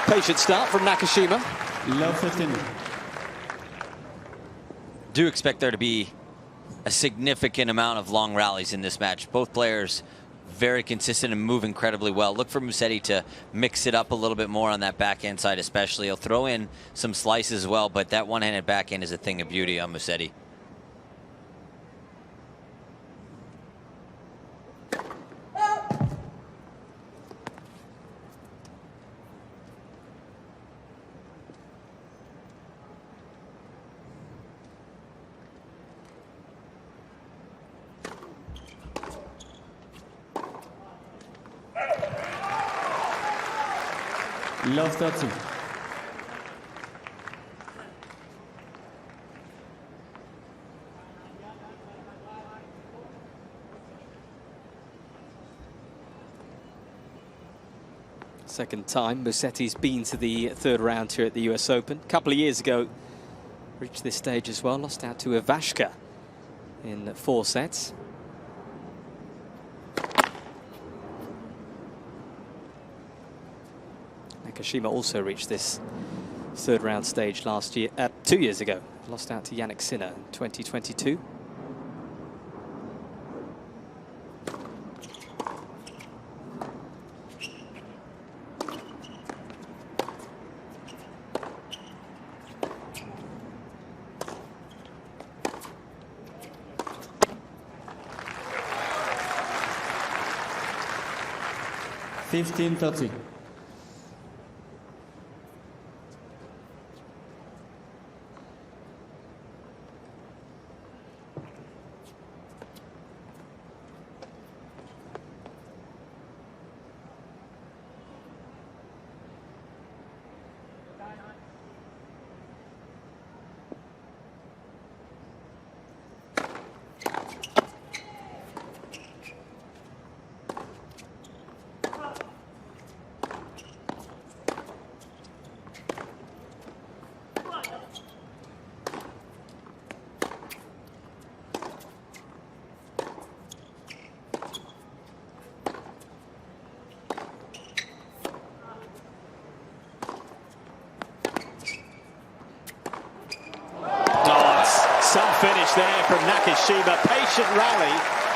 Patient start from Nakashima. Love 15. Do expect there to be a significant amount of long rallies in this match. Both players very consistent and move incredibly well. Look for Musetti to mix it up a little bit more on that backhand side especially. He'll throw in some slices as well, but that one-handed backhand is a thing of beauty on Musetti. Love 30. Second time Musetti's been to the third round here at the US Open. A couple of years ago, reached this stage as well. Lost out to Ivashka in 4 sets. Nakashima also reached this third round stage last year, 2 years ago. Lost out to Jannik in 2022. $15-30. Some finish there from Nakashima. Patient rally,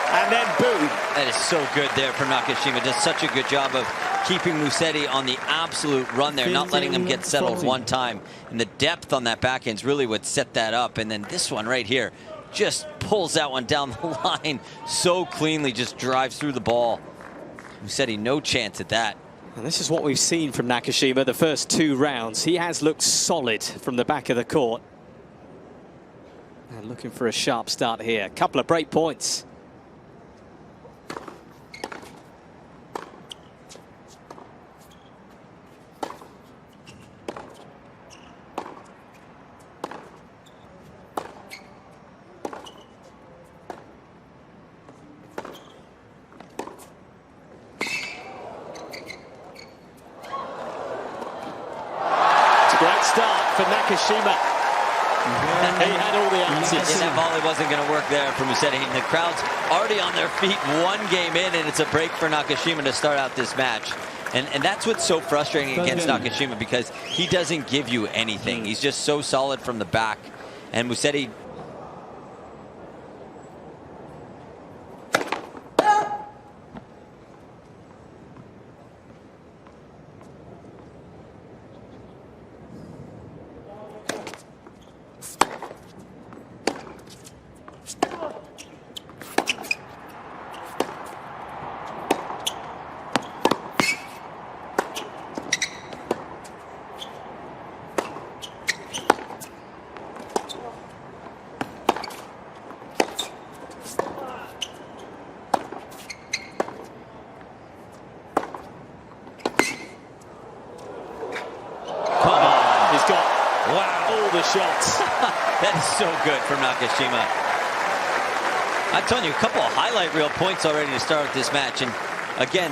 and then boom. That is so good there from Nakashima. Does such a good job of keeping Musetti on the absolute run there, not letting him get settled one time. And the depth on that backhand is really what set that up. And then this one right here just pulls that one down the line so cleanly, just drives through the ball. Musetti, no chance at that. And this is what we've seen from Nakashima the first 2 rounds. He has looked solid from the back of the court. And looking for a sharp start here. A couple of break points. It's a great start for Nakashima. He had all the answers. And that volley wasn't going to work there for Musetti. And the crowd's already on their feet 1 game in, and it's a break for Nakashima to start out this match. And that's what's so frustrating against Nakashima, because he doesn't give you anything. He's just so solid from the back. And Musetti... Shots. That is so good from Nakashima. I'm telling you, a couple of highlight reel points already to start this match. And again,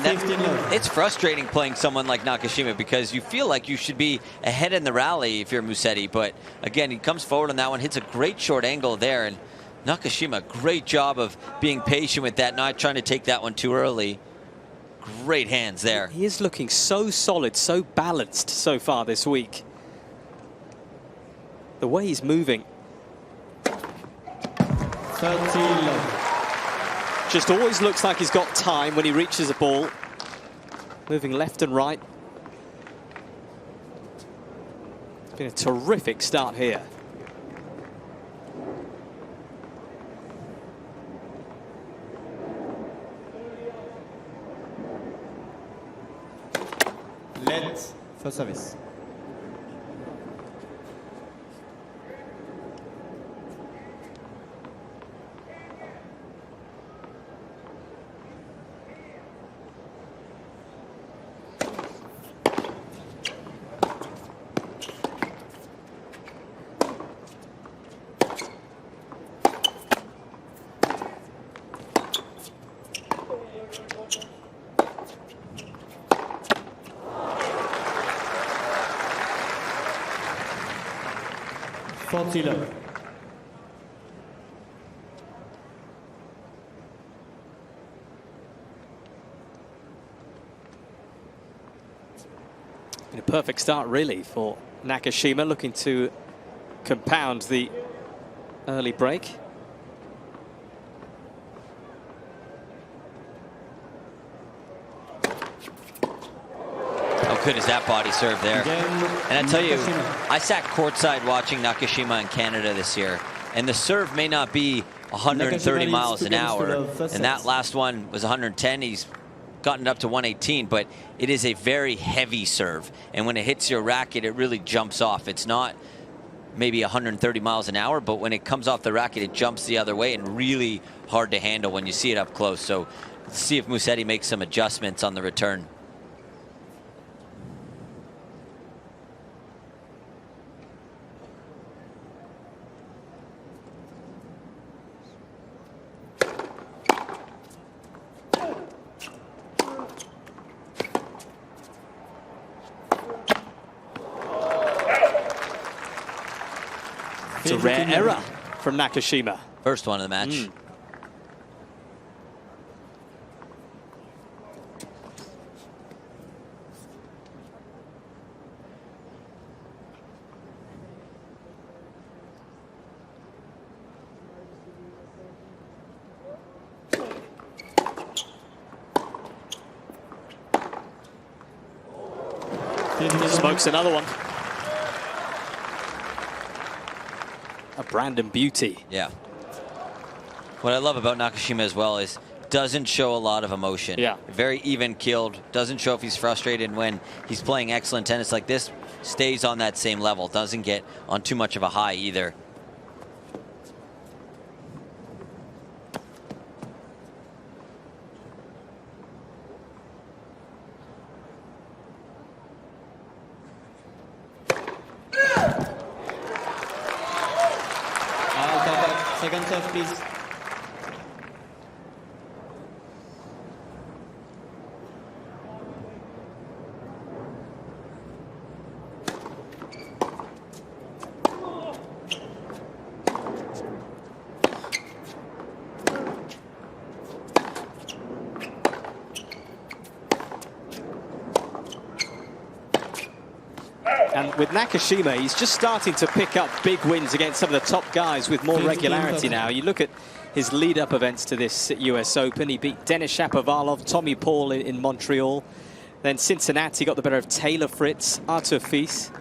it's frustrating playing someone like Nakashima, because you feel like you should be ahead in the rally if you're Musetti. But again, he comes forward on that one, hits a great short angle there. And Nakashima, great job of being patient with that, not trying to take that one too early. Great hands there. He is looking so solid, so balanced so far this week. The way he's moving. 13. Just always looks like he's got time when he reaches a ball. Moving left and right. It's been a terrific start here. Let for service. Been a perfect start really for Nakashima, looking to compound the early break. How good is that body serve there? And I tell you, I sat courtside watching Nakashima in Canada this year, and the serve may not be 130 miles an hour, and that last one was 110. He's gotten up to 118, but it is a very heavy serve, and when it hits your racket, it really jumps off. It's not maybe 130 miles an hour, but when it comes off the racket, it jumps the other way and really hard to handle when you see it up close. So let's see if Musetti makes some adjustments on the return. It's a rare error from Nakashima. First one of the match. Smokes another one. A Brandon beauty. Yeah. What I love about Nakashima as well is doesn't show a lot of emotion. Yeah. Very even keeled. Doesn't show if he's frustrated when he's playing excellent tennis like this. Stays on that same level. Doesn't get on too much of a high either. Second serve, please. And with Nakashima, he's just starting to pick up big wins against some of the top guys with more regularity now. You look at his lead-up events to this US Open. He beat Denis Shapovalov, Tommy Paul in Montreal. Then Cincinnati got the better of Taylor Fritz, Artur Fils.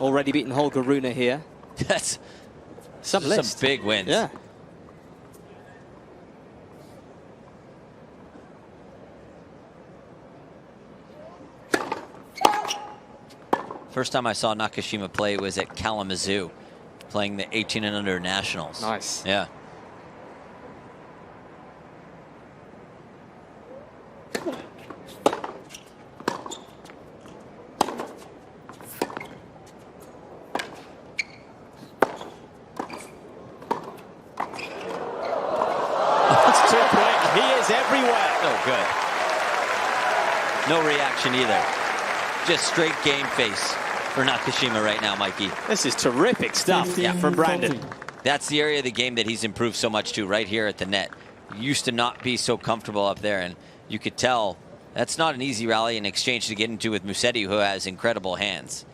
Already beaten Holger Rune here. That's some big wins. Yeah. First time I saw Nakashima play was at Kalamazoo, playing the 18 and under nationals. Nice. Yeah. That's too quick. He is everywhere. Oh, good. No reaction either. Just straight game face for Nakashima right now, Mikey. This is terrific stuff from Brandon. That's the area of the game that he's improved so much to, right here at the net. He used to not be so comfortable up there, and you could tell That's not an easy rally and exchange to get into with Musetti, who has incredible hands.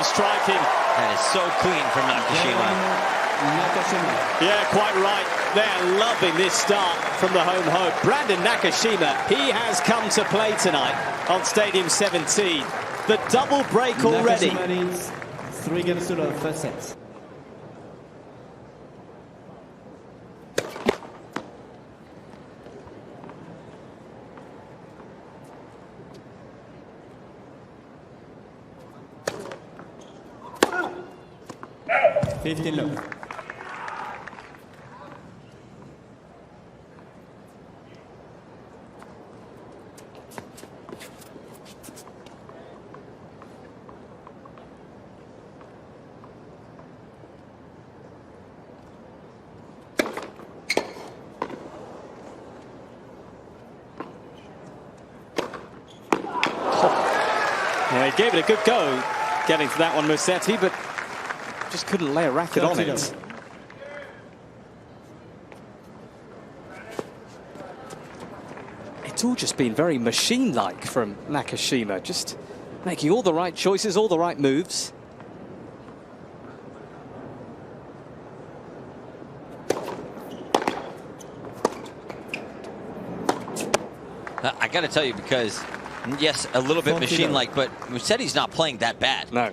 Striking. That is so clean from Nakashima. Yeah, quite right. They're loving this start from the home hope. Brandon Nakashima, he has come to play tonight on Stadium 17. The double break already. Nakashima leads 3 games to love, first set. Love. Yeah, he gave it a good go getting to that one, Musetti, but just couldn't lay a racket on it. It's all just been very machine-like from Nakashima, just making all the right choices, all the right moves. I got to tell you, because yes, a little bit machine-like, but Musetti's not playing that bad. No.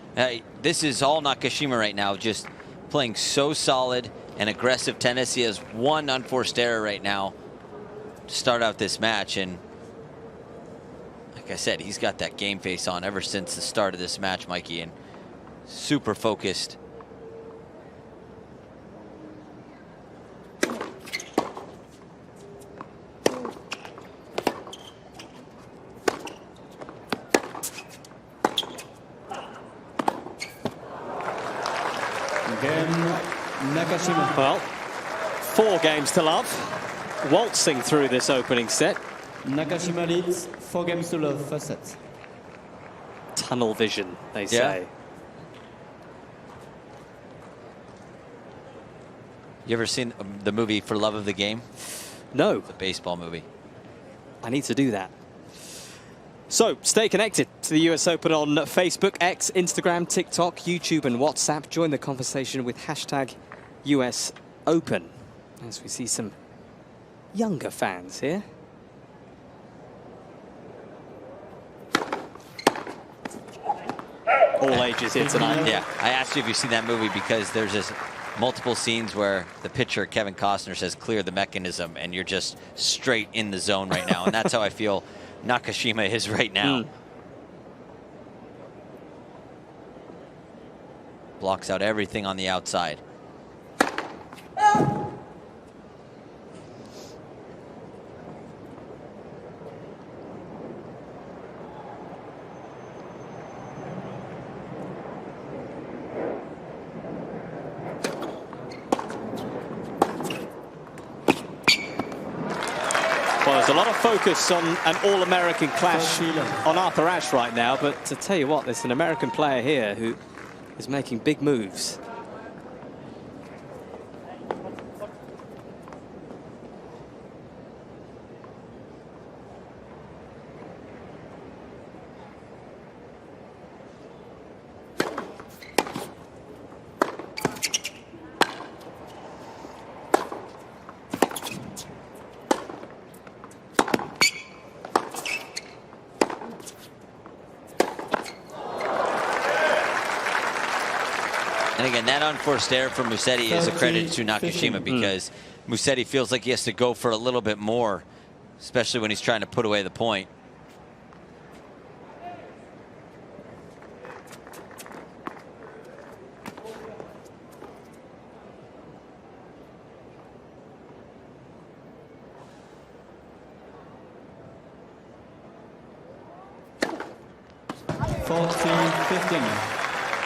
This is all Nakashima right now, just playing so solid and aggressive tennis. He has one unforced error right now to start out this match, and like I said, he's got that game face on ever since the start of this match, Mikey, and super focused. Nakashima. Well, 4 games to love. Waltzing through this opening set. Nakashima leads 4 games to love, first set. Tunnel vision, they say. You ever seen the movie For Love of the Game? No. The baseball movie. I need to do that. So, stay connected to the US Open on Facebook, X, Instagram, TikTok, YouTube and WhatsApp. Join the conversation with hashtag US Open as we see some younger fans here. All ages here tonight. Yeah, I asked you if you've seen that movie because there's this multiple scenes where the pitcher, Kevin Costner, says clear the mechanism, and you're just straight in the zone right now. And that's how I feel Nakashima is right now. Blocks out everything on the outside. Well, there's a lot of focus on an all-American clash on Arthur Ashe right now, but to tell you what, there's an American player here who is making big moves. And again, that unforced error from Musetti is a credit to Nakashima, because Musetti feels like he has to go for a little bit more, especially when he's trying to put away the point.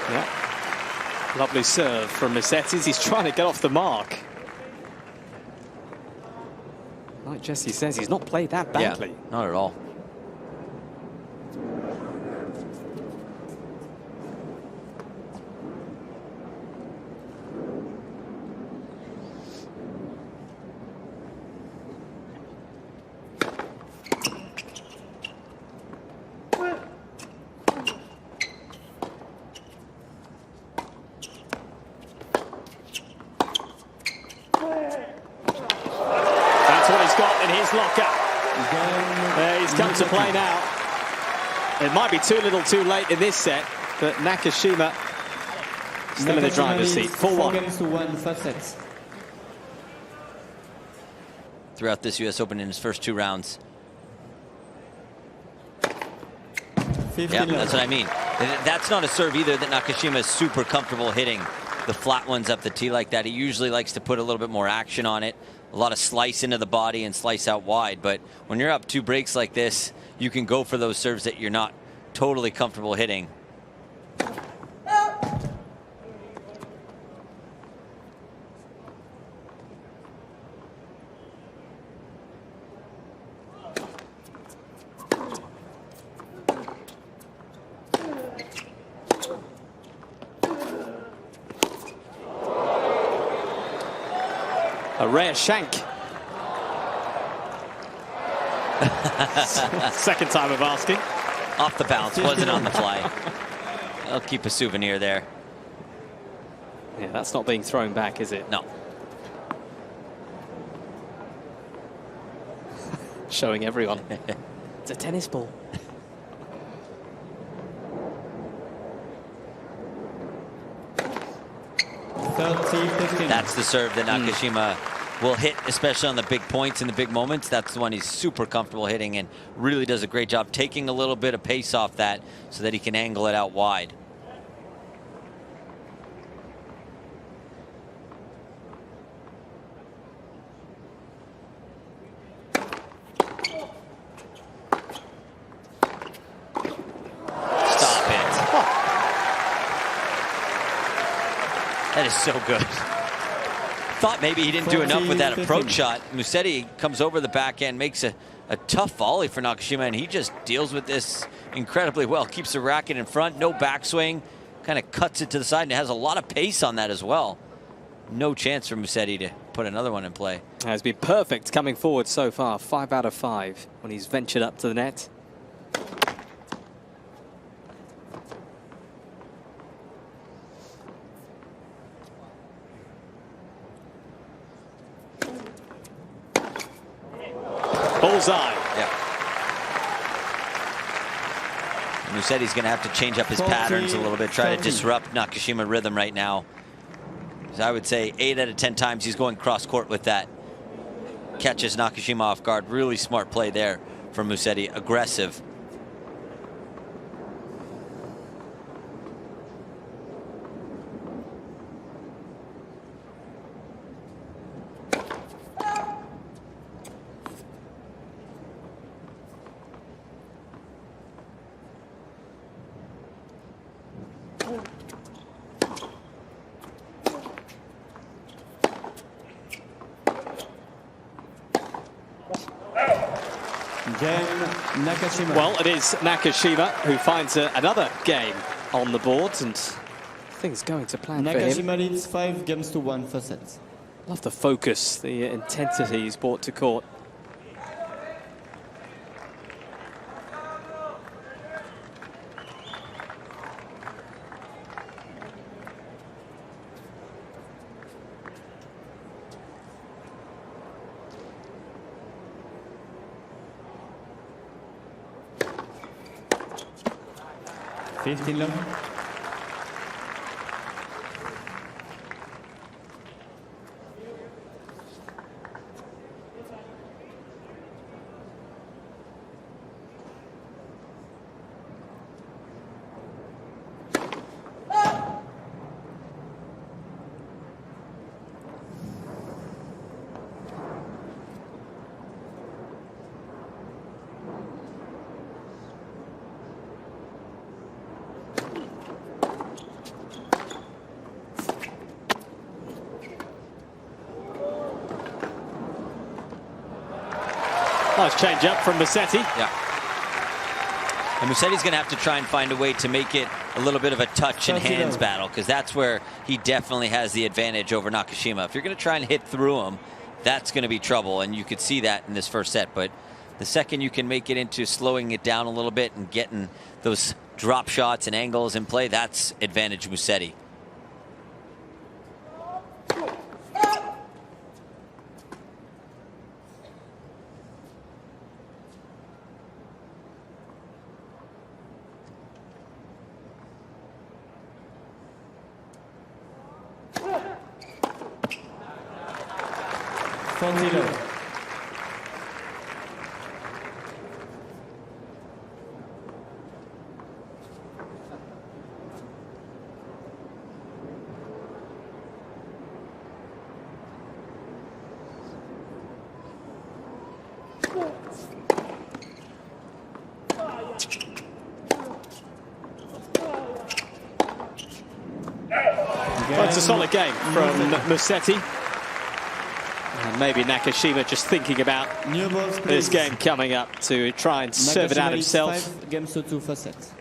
Yeah. Lovely serve from Musetti. He's trying to get off the mark. Like Jesse says, he's not played that badly. Yeah, not at all. He's come to play now. It might be too little too late in this set, but Nakashima still in the driver's seat. 4-1. Throughout this US Open in his first 2 rounds. Yeah, that's what I mean. That's not a serve either that Nakashima is super comfortable hitting. The flat ones up the tee like that. He usually likes to put a little bit more action on it. A lot of slice into the body and slice out wide. But when you're up 2 breaks like this, you can go for those serves that you're not totally comfortable hitting. A rare shank. Second time of asking. Off the bounce, wasn't on the fly. I'll keep a souvenir there. Yeah, that's not being thrown back, is it? No. Showing everyone. It's a tennis ball. That's the serve that Nakashima will hit, especially on the big points and the big moments. That's the one he's super comfortable hitting and really does a great job taking a little bit of pace off that so that he can angle it out wide. Stop it. That is so good. Thought maybe he didn't do enough with that approach shot. Musetti comes over the backhand, makes a tough volley for Nakashima, and he just deals with this incredibly well. Keeps the racket in front, no backswing, kind of cuts it to the side, and it has a lot of pace on that as well. No chance for Musetti to put another one in play. Has been perfect coming forward so far. 5 out of 5 when he's ventured up to the net. Bullseye. Yeah. Musetti's going to have to change up his patterns a little bit, try to disrupt Nakashima rhythm right now. So I would say 8 out of 10 times he's going cross court with that. Catches Nakashima off guard. Really smart play there from Musetti. Aggressive. Nakashima. Well, it is Nakashima who finds another game on the board, and things going to plan for him. Nakashima leads 5-1 first set. Love the focus, the intensity he's brought to court. Nice change up from Musetti. Yeah. And Musetti's going to have to try and find a way to make it a little bit of a touch and hands battle, because that's where he definitely has the advantage over Nakashima. If you're going to try and hit through him, that's going to be trouble, and you could see that in this first set. But the second you can make it into slowing it down a little bit and getting those drop shots and angles in play, that's advantage Musetti. Well, it's a solid game from Musetti. And maybe Nakashima just thinking about this game coming up to try and serve it out himself. 5 games to 2 first set.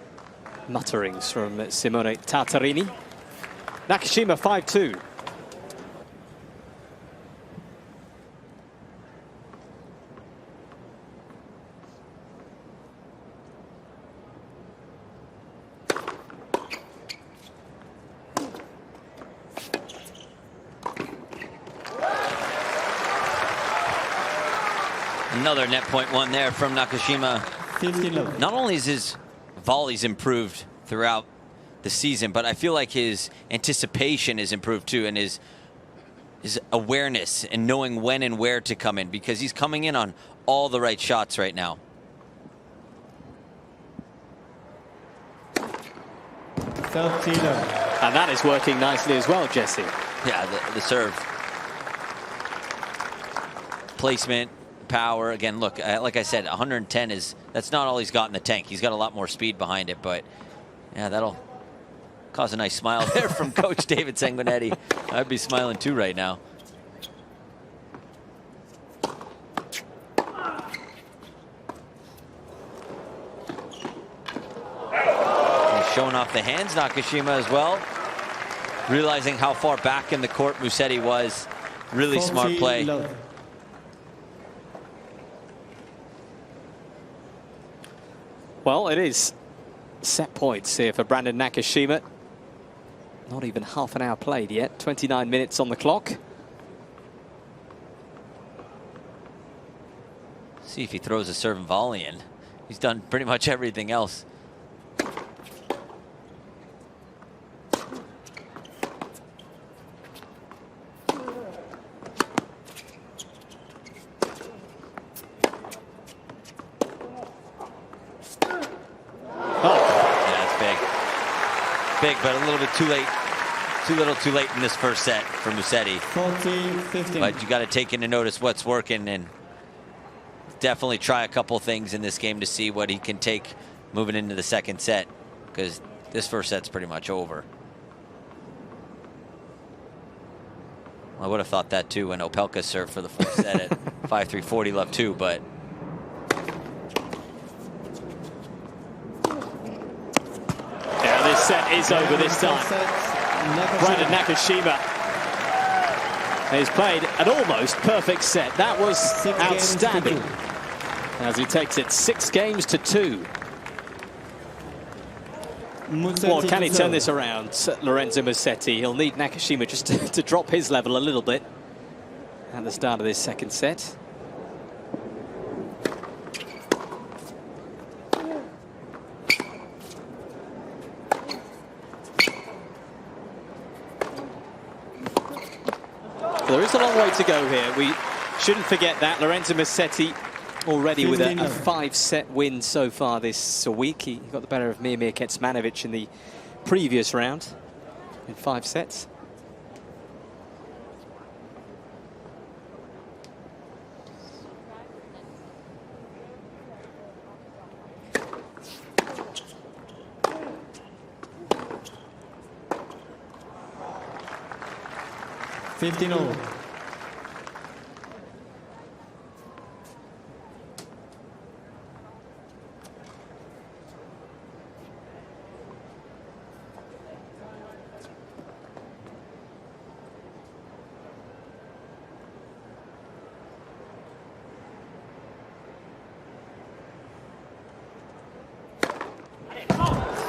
Mutterings from Simone Tartarini. Nakashima 5-2. Another net point one there from Nakashima. 15-love. Not only is his volleys improved throughout the season, but I feel like his anticipation is improved too, and his awareness and knowing when and where to come in, because he's coming in on all the right shots right now. 30-love. And that is working nicely as well, Jesse. Yeah, the serve. Placement, power. Again, look, like I said, 110 that's not all he's got in the tank. He's got a lot more speed behind it, but yeah, that'll cause a nice smile there from Coach David Sanguinetti. I'd be smiling too right now. He's showing off the hands, Nakashima, as well. Realizing how far back in the court Musetti was. Really smart play. Love. Well, it is set points here for Brandon Nakashima. Not even half an hour played yet. 29 minutes on the clock. See if he throws a serve and volley in. He's done pretty much everything else. Big, but a little bit too late. Too little too late in this first set for Musetti. 40-15. But you got to take into notice what's working, and definitely try a couple things in this game to see what he can take moving into the second set, because this first set's pretty much over. I would have thought that too when Opelka served for the first set at 5-3, 40-love 2, but this set is over this time. Brandon Nakashima has played an almost perfect set. That was outstanding, as he takes it 6 games to 2. Well, can he turn this around, Lorenzo Musett? He'll need Nakashima just to drop his level a little bit at the start of this second set. There is a long way to go here. We shouldn't forget that. Lorenzo Musett already with a 5-set win so far this week. He got the better of Miomir Kecmanovic in the previous round in 5 sets.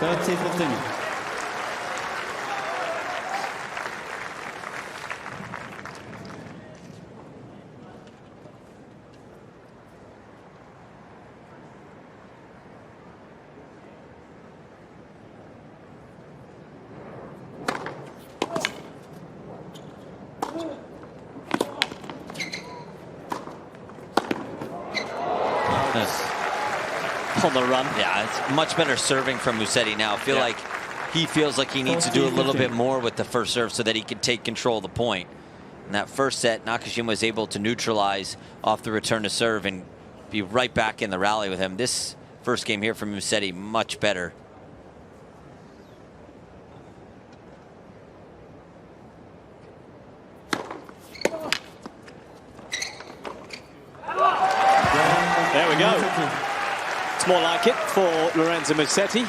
30-15. On the run. Yeah, it's much better serving from Musetti now. I feel like he feels like he needs to do a little bit more with the first serve so that he can take control of the point. In that first set, Nakashima was able to neutralize off the return to serve and be right back in the rally with him. This first game here from Musetti, much better. There we go. It's more like it for Lorenzo Musett.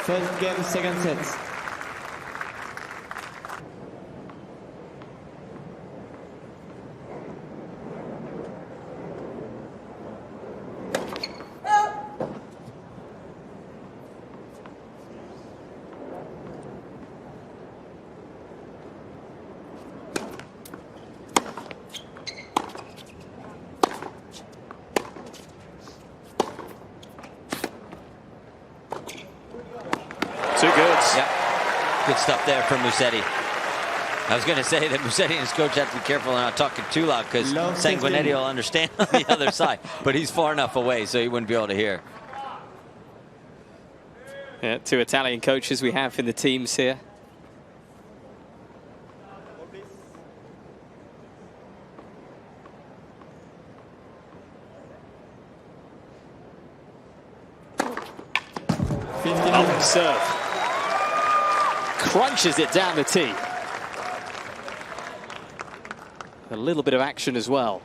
First game, second set. Too good. Yep. Good stuff there from Musetti. I was going to say that Musetti and his coach have to be careful they're not talking too loud because Sanguinetti will understand on the other side. But he's far enough away so he wouldn't be able to hear. Yeah, 2 Italian coaches we have in the teams here. Oh, serve. Crunches it down the tee. A little bit of action as well.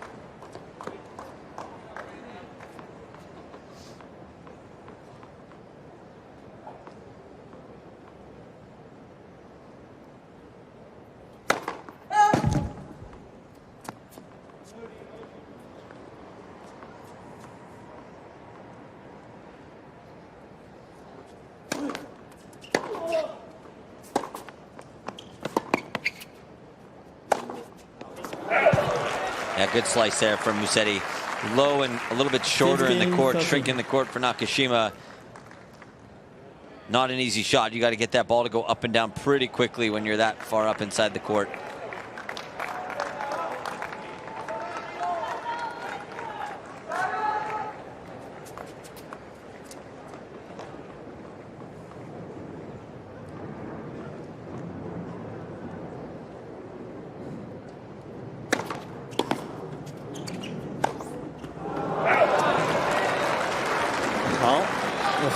Yeah, good slice there from Musetti. Low and a little bit shorter in the court, shrinking the court for Nakashima. Not an easy shot. You got to get that ball to go up and down pretty quickly when you're that far up inside the court.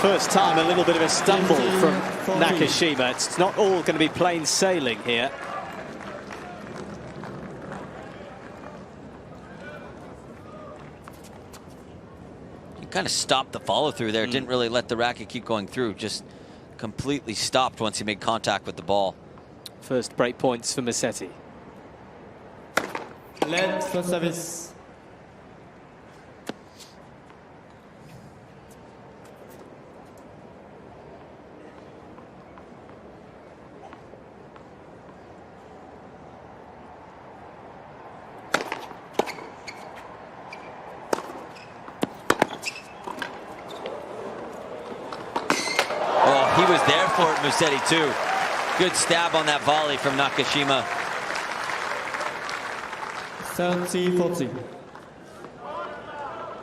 First time a little bit of a stumble from Nakashima. It's not all going to be plain sailing here. He kind of stopped the follow through there. Didn't really let the racket keep going through. Just completely stopped once he made contact with the ball. First break points for Musetti. Led for service. He was there for it, Musetti, too. Good stab on that volley from Nakashima. 30-40.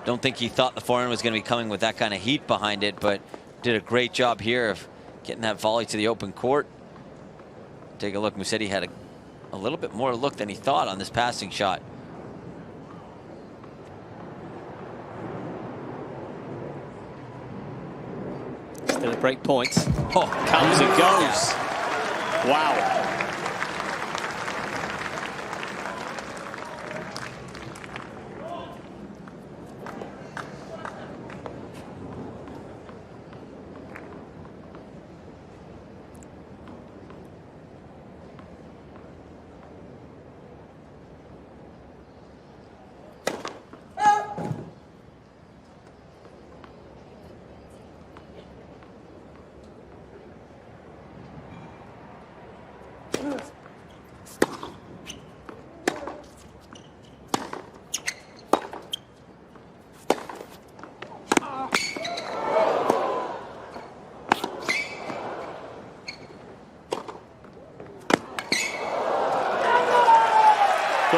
Don't think he thought the forehand was going to be coming with that kind of heat behind it, but did a great job here of getting that volley to the open court. Take a look. Musetti had a little bit more look than he thought on this passing shot. Still a break point. Oh, comes and goes. Wow.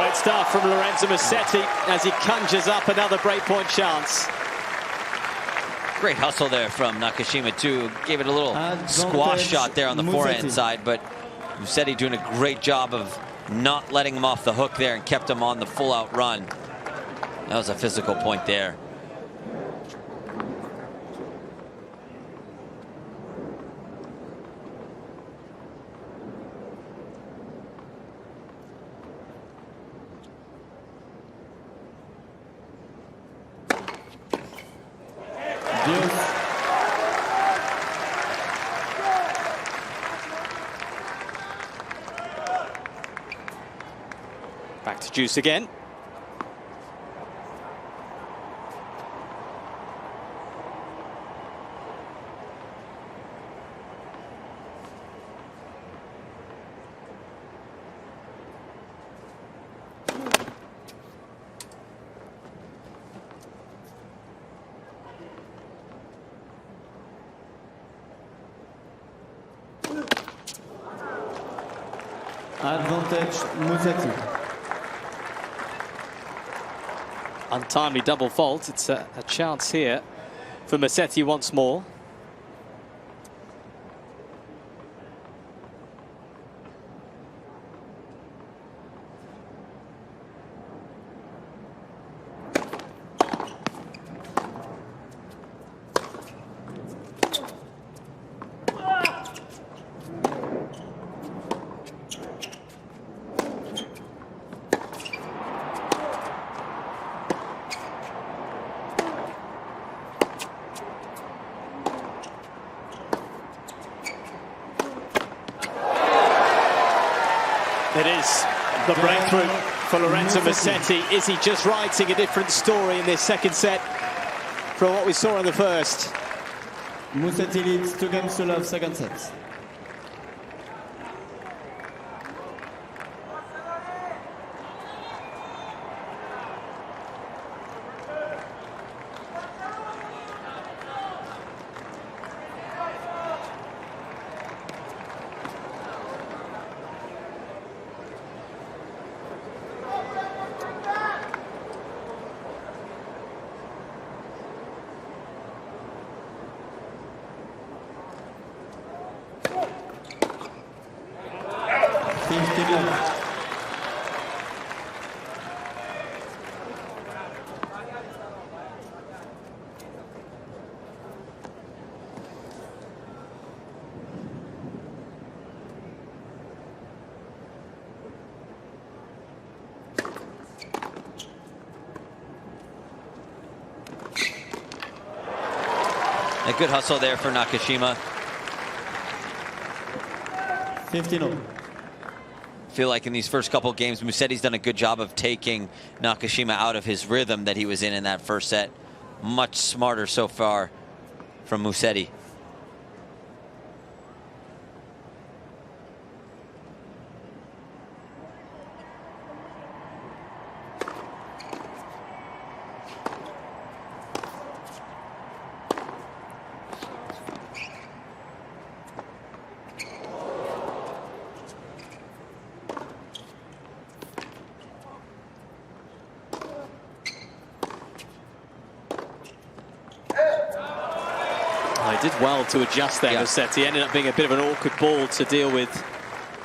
Great start from Lorenzo Musett as he conjures up another breakpoint chance. Great hustle there from Nakashima too. Gave it a little squash shot there on the forehand side, but Musetti doing a great job of not letting him off the hook there and kept him on the full-out run. That was a physical point there. Back to Juice again. Advantage Musetti. Untimely double fault. It's a chance here for Musetti once more. It is the breakthrough for Lorenzo Musett. Is he just writing a different story in this second set from what we saw in the first? Musetti leads 2-0 second set. A good hustle there for Nakashima. 15-0. Feel like in these first couple games, Musetti's done a good job of taking Nakashima out of his rhythm that he was in that first set. Much smarter so far from Musetti. Did well to adjust there, Musetti. Ended up being a bit of an awkward ball to deal with.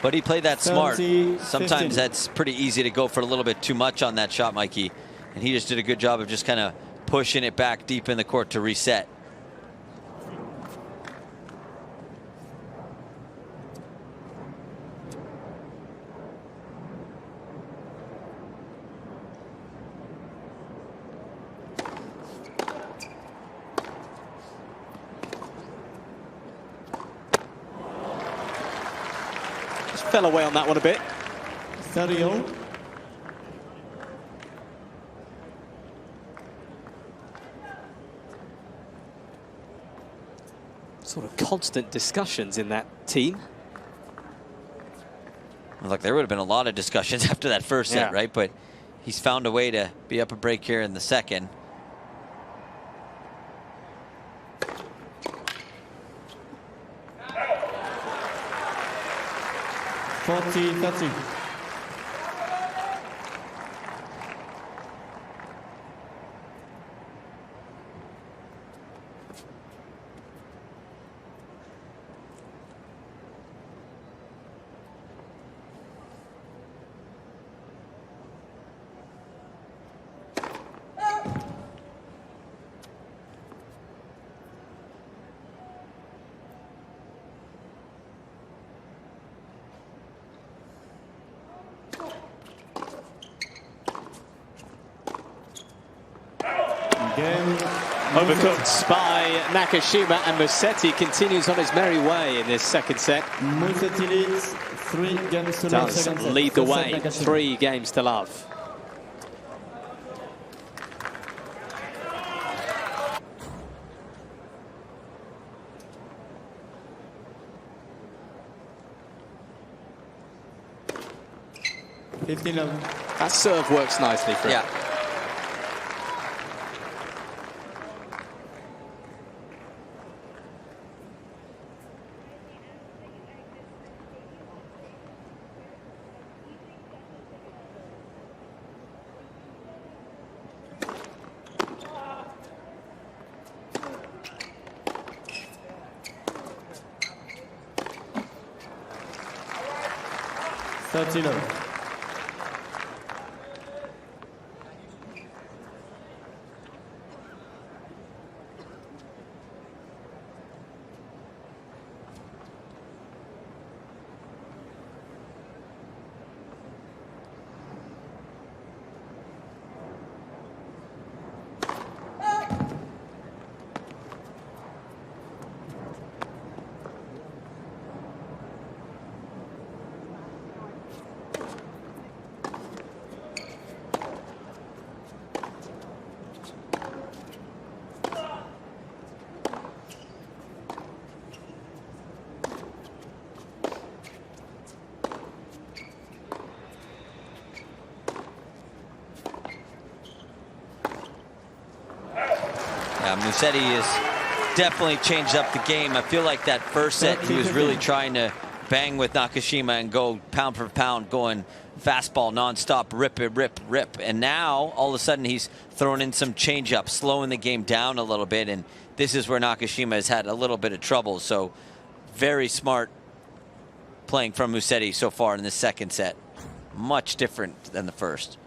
But he played that smart. 30, Sometimes that's pretty easy to go for a little bit too much on that shot, Mikey. And he just did a good job of just kind of pushing it back deep in the court to reset. Fell away on that one a bit. 30-0. Sort of constant discussions in that team. Look, there would have been a lot of discussions after that first set, right? But he's found a way to be up a break here in the second. Game. Overcooked by Nakashima, and Musetti continues on his merry way in this second set. Musetti leads 3 games to love. Does Second set. lead the First set, way, Nakashima. 3 games to love. That serve works nicely for him. Yeah. Musetti has definitely changed up the game. I feel like that first set he was really trying to bang with Nakashima and go pound for pound, going fastball nonstop, rip it, rip, rip. And now all of a sudden he's throwing in some changeup, slowing the game down a little bit. And this is where Nakashima has had a little bit of trouble. So very smart playing from Musetti so far in the second set. Much different than the first.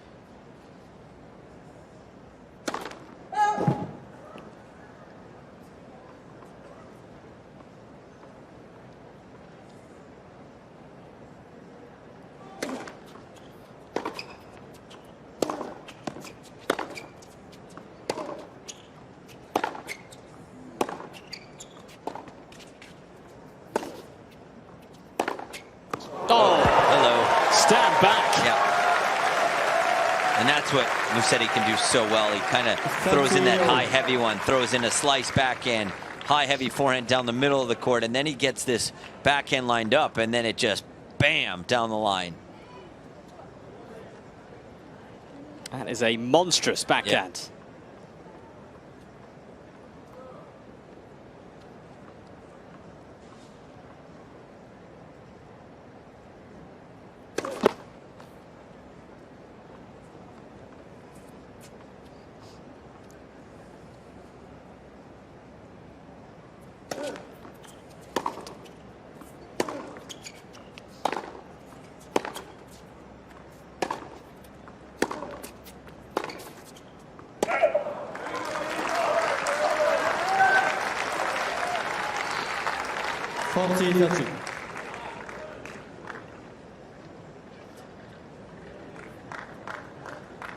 Musetti can do so well. He kind of throws in that high heavy one, throws in a slice backhand, high heavy forehand down the middle of the court, and then he gets this backhand lined up, and then it just bam down the line. That is a monstrous backhand. Yeah.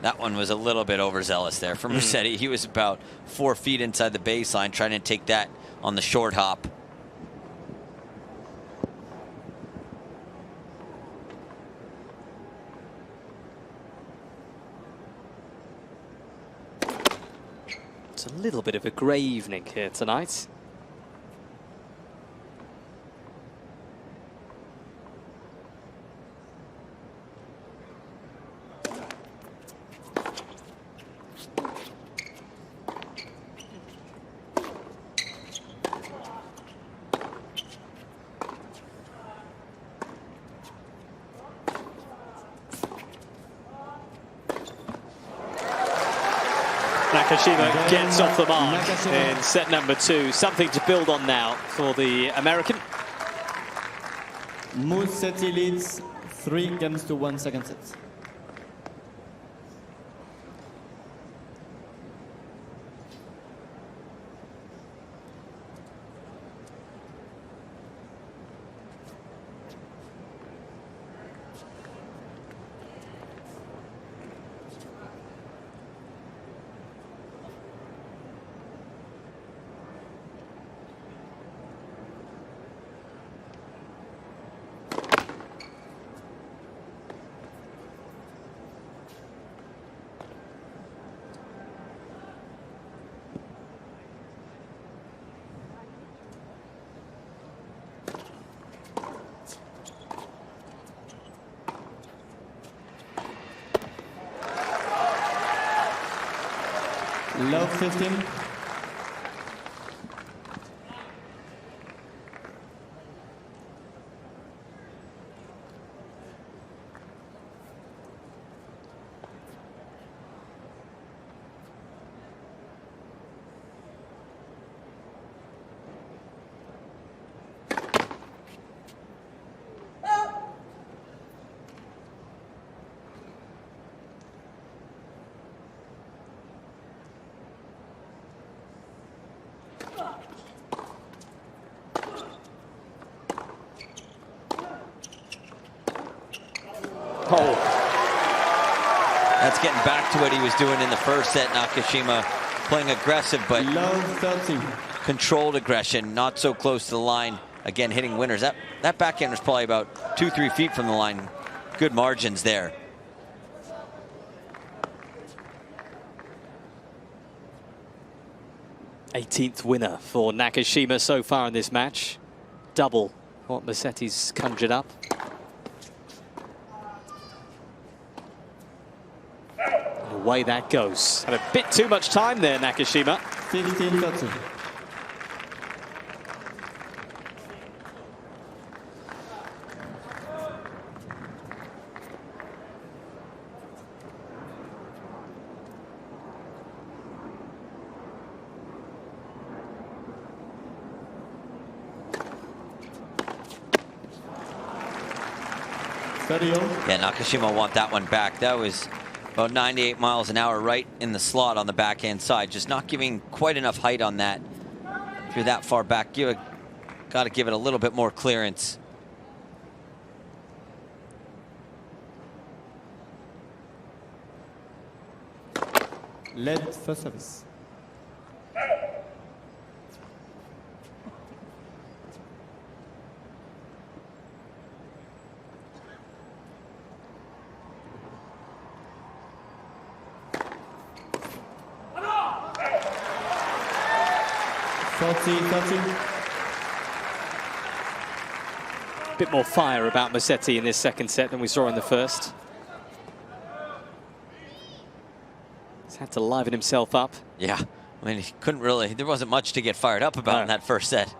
That one was a little bit overzealous there for Musetti. He was about 4 feet inside the baseline trying to take that on the short hop. It's a little bit of a grey evening here tonight. Nakashima gets off the mark in set number 2. Something to build on now for the American. Musetti leads 3 games to 1 second set. Love 15. Oh, That's getting back to what he was doing in the first set. Nakashima playing aggressive, but Love 30. controlled aggression, not so close to the line. Again, hitting winners. That backhand was probably about 2-3 feet from the line. Good margins there. '18th winner for Nakashima so far in this match. Double what Musetti's conjured up. Away that goes. Had a bit too much time there, Nakashima. 15-30. Yeah, Nakashima want that one back. That was about 98 miles an hour right in the slot on the backhand side. Just not giving quite enough height on that. If you're that far back, you got to give it a little bit more clearance. Lead first service. Bit more fire about Musetti in this second set than we saw in the first. He's had to liven himself up. Yeah, I mean, he couldn't really, there wasn't much to get fired up about in that first set.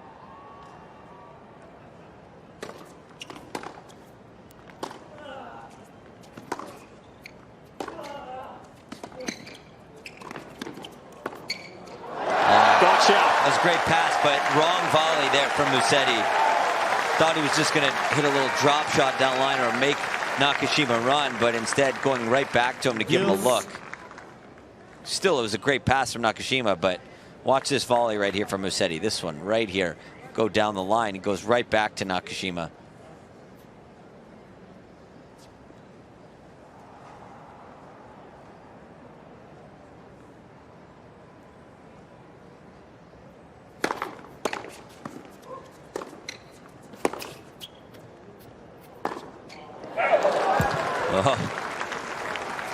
Gotcha. That was a great pass, but wrong volley there from Musetti. Thought he was just going to hit a little drop shot down line or make Nakashima run, but instead going right back to him to give him a look. Still, it was a great pass from Nakashima, but watch this volley right here from Musetti. This one right here. Go down the line. It goes right back to Nakashima.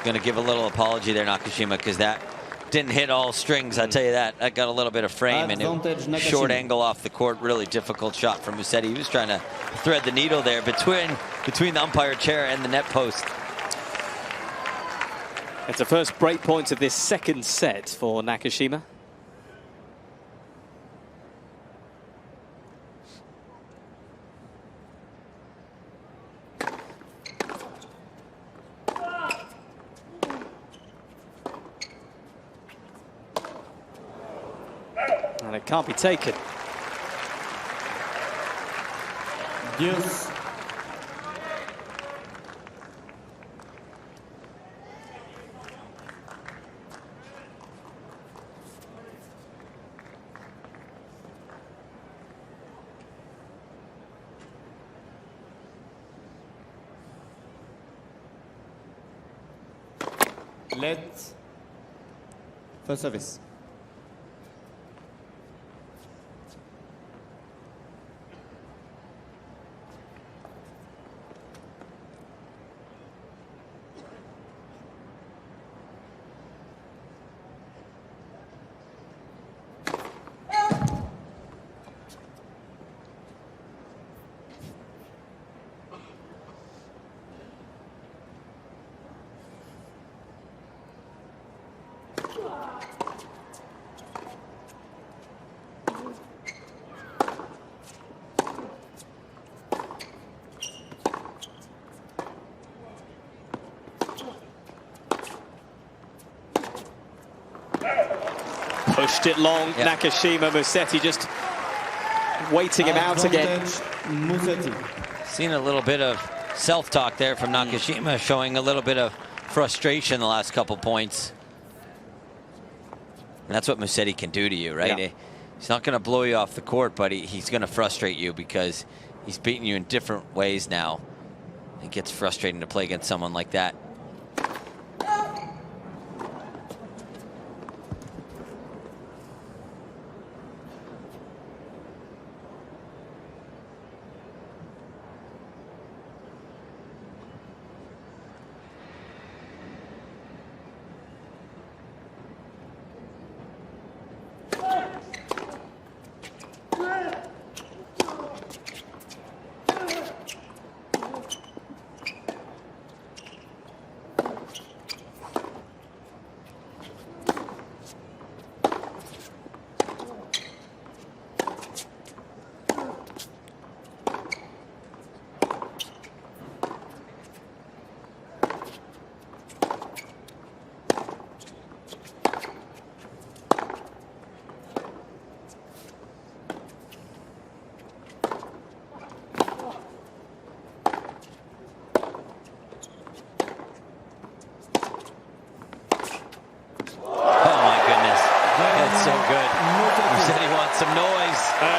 Going to give a little apology there, Nakashima, because that didn't hit all strings. I tell you that. That got a little bit of frame, and it, short angle off the court. Really difficult shot from Musetti. He was trying to thread the needle there between the umpire chair and the net post. It's the first break point of this second set for Nakashima. And it can't be taken. Deuce. Let first service. pushed it long. Yep. Nakashima, Musetti just waiting him out again. Musetti. Seen a little bit of self-talk there from Nakashima, showing a little bit of frustration the last couple points. And that's what Musetti can do to you, right? Yeah. He's not going to blow you off the court, but he's going to frustrate you because he's beating you in different ways now. It gets frustrating to play against someone like that.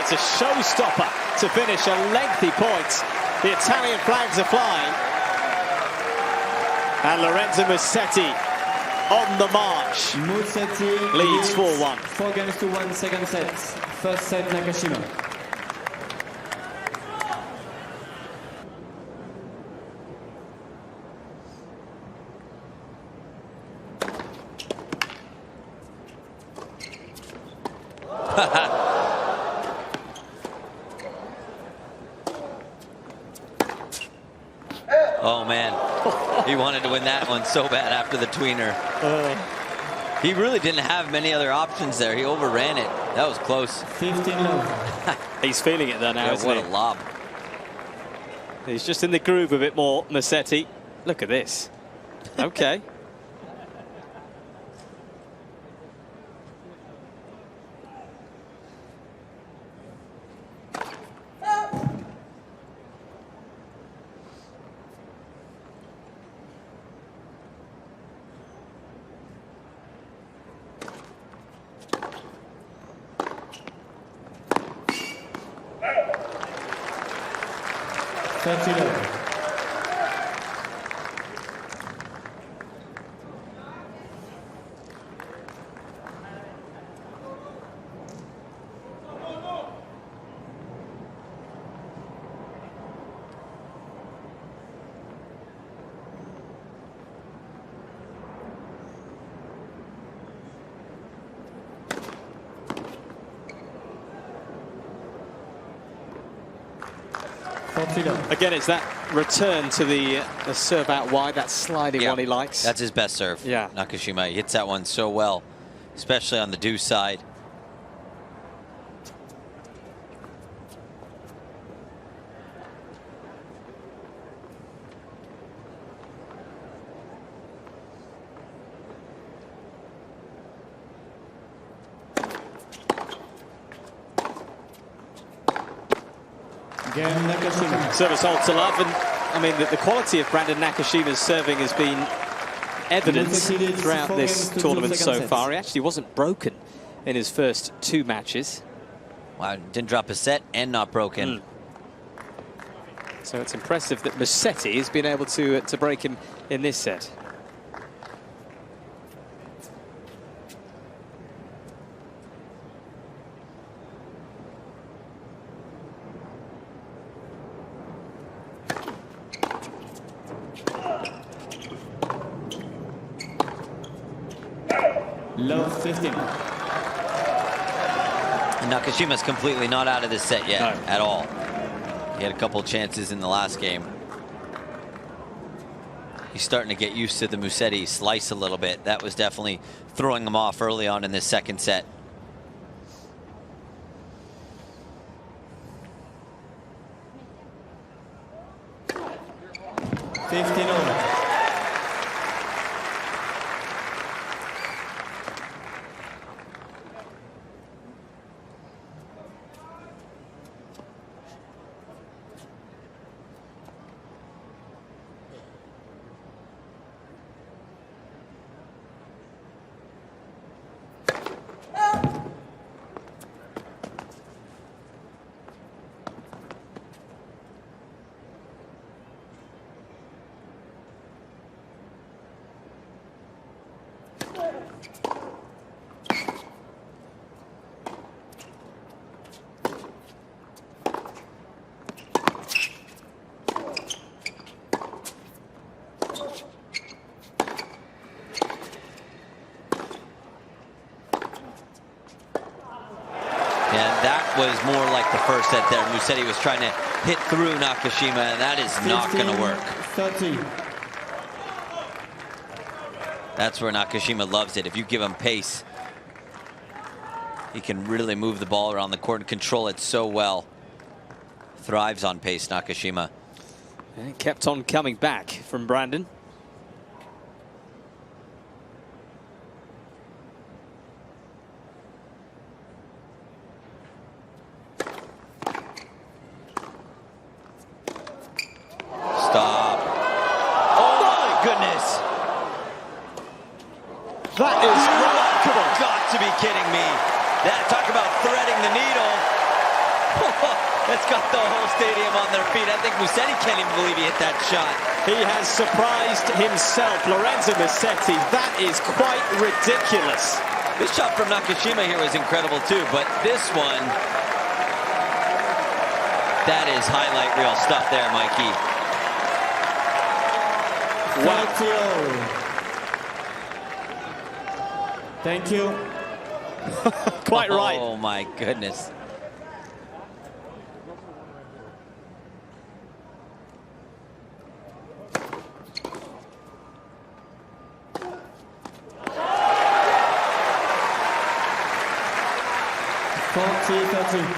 It's a showstopper to finish a lengthy point. The Italian flags are flying. And Lorenzo Musett on the march. Musetti leads 4-1. 4-1 second set. First set Nakashima. Oh, man. He wanted to win that one so bad after the tweener. He really didn't have many other options there. He overran it. That was close. 15 love. He's feeling it though now, isn't what he? a lob. He's just in the groove a bit more, Musetti. Look at this. Okay. Again, it's that return to the serve out wide, that sliding one he likes. That's his best serve. Yeah. Nakashima, he hits that one so well, especially on the deuce side. Service all to love, and I mean the quality of Brandon Nakashima's serving has been evident throughout this tournament so far. He actually wasn't broken in his first 2 matches. Wow, didn't drop a set and not broken. So it's impressive that Musetti has been able to break him in this set. Love 15. And Nakashima's completely not out of this set yet, at all. He had a couple chances in the last game. He's starting to get used to the Musetti slice a little bit. That was definitely throwing him off early on in this second set. And that was more like the first set there. Musetti was trying to hit through Nakashima, and that is not going to work. 30. That's where Nakashima loves it. If you give him pace, he can really move the ball around the court and control it so well. Thrives on pace, Nakashima. And it kept on coming back from Brandon. Stop. Oh my goodness. That is remarkable. Got to be kidding me. That, talk about threading the needle. That's got the whole stadium on their feet. I think Musetti can't even believe he hit that shot. He has surprised himself. Lorenzo Musett, that is quite ridiculous. This shot from Nakashima here was incredible too, but this one, that is highlight reel stuff there, Mikey. Wow. Thank you. Quite right. Oh my goodness.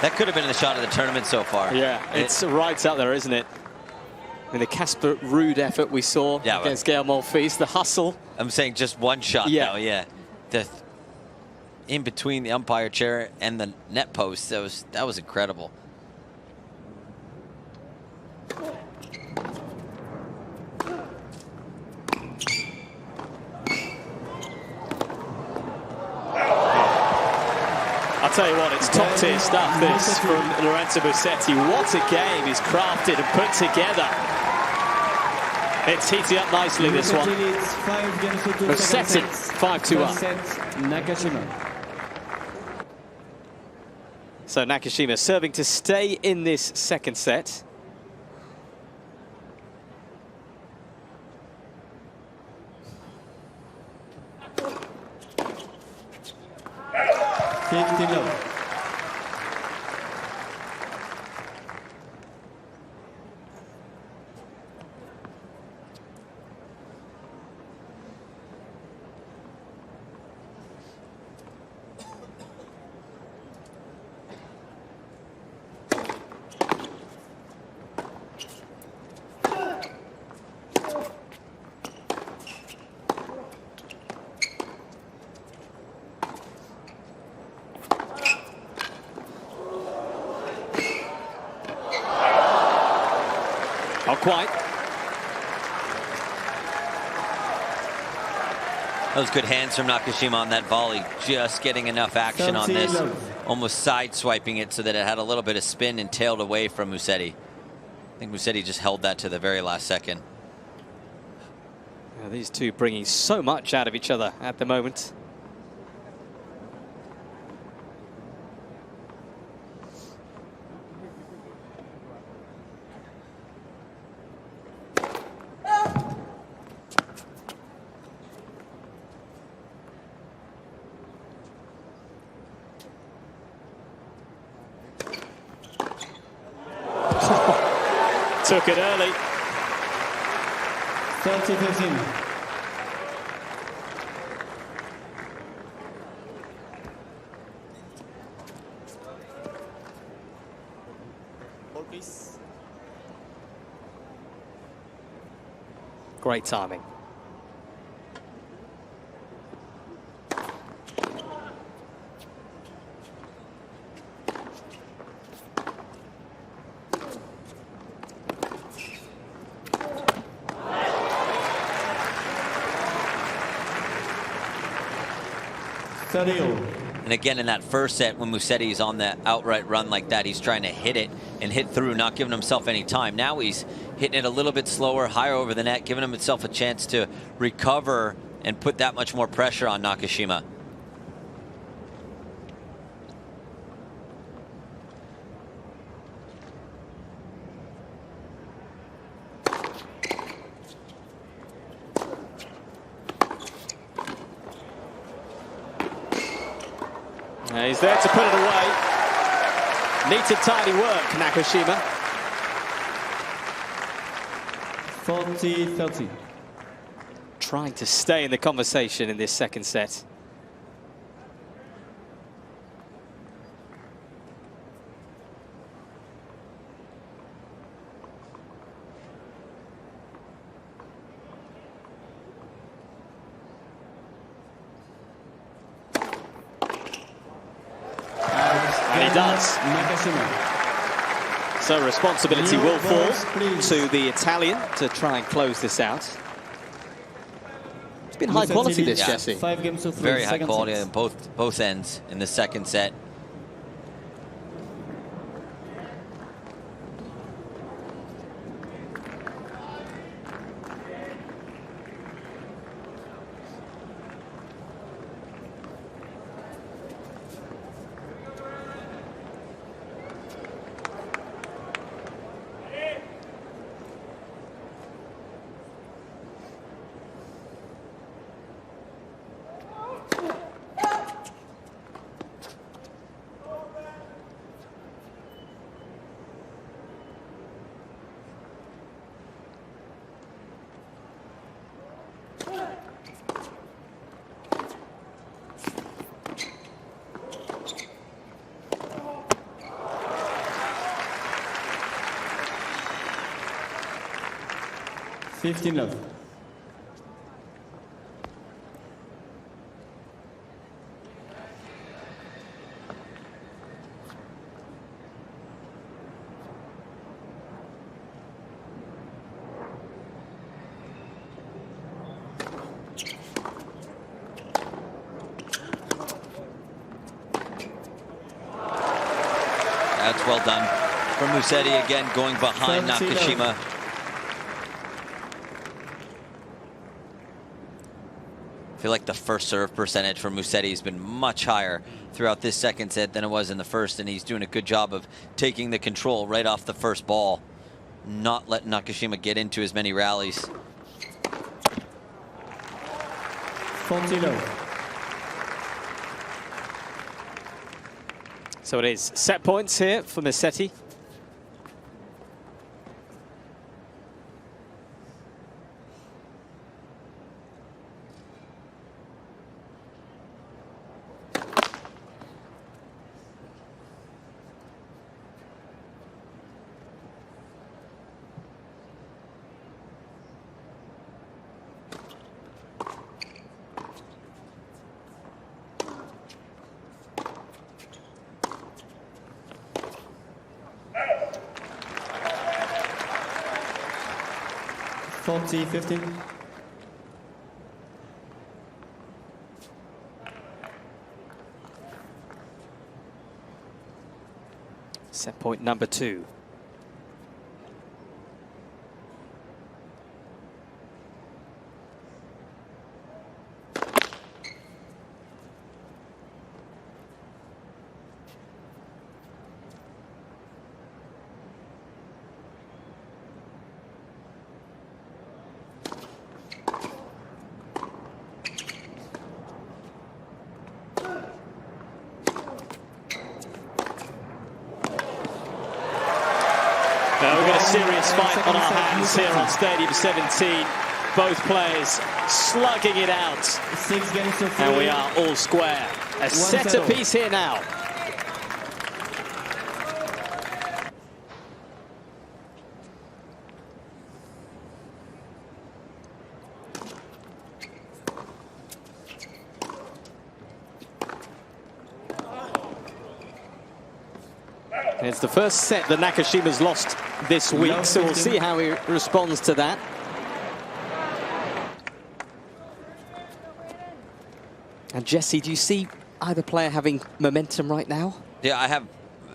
That could have been the shot of the tournament so far. Yeah, it's right up there, isn't it? I mean, the Casper Ruud effort we saw against Gael Monfils, the hustle. I'm saying just one shot, though, yeah. In between the umpire chair and the net post, that was incredible. I'll tell you what, it's top-tier stuff, this, from Lorenzo Musett. What a game he's crafted and put together. It's heating up nicely, this one. Musett 5-2 up. Nakashima. So Nakashima serving to stay in this second set. Not quite. Those good hands from Nakashima on that volley. Just getting enough action on this. Almost side-swiping it so that it had a little bit of spin and tailed away from Musetti. I think Musetti just held that to the very last second. Yeah, these two bringing so much out of each other at the moment. Took it early. 30-15. Great timing. And again, in that first set, when Musetti's on that outright run like that, he's trying to hit it and hit through, not giving himself any time. Now he's hitting it a little bit slower, higher over the net, giving himself a chance to recover and put that much more pressure on Nakashima. He's there to put it away. Neat and tidy work, Nakashima. 40-30. Trying to stay in the conversation in this second set. And he does. So responsibility will fall to the Italian to try and close this out. It's been high quality, this, Jesse. 5 games to 3. Very high quality on both ends in the second set. Love. That's well done from Musetti, again going behind Nakashima. I feel like the first serve percentage for Musetti has been much higher throughout this second set than it was in the first, and he's doing a good job of taking the control right off the first ball, not letting Nakashima get into as many rallies. 40 low. So it is set points here for Musetti. $40-15. Set point number 2. We've got a serious fight on our hands here on Stadium 17. Both players slugging it out. 6 games to 3. And we are all square. A set apiece here now. It's the first set that Nakashima's lost this week, so we'll see how he responds to that. And Jesse, do you see either player having momentum right now? Yeah, I have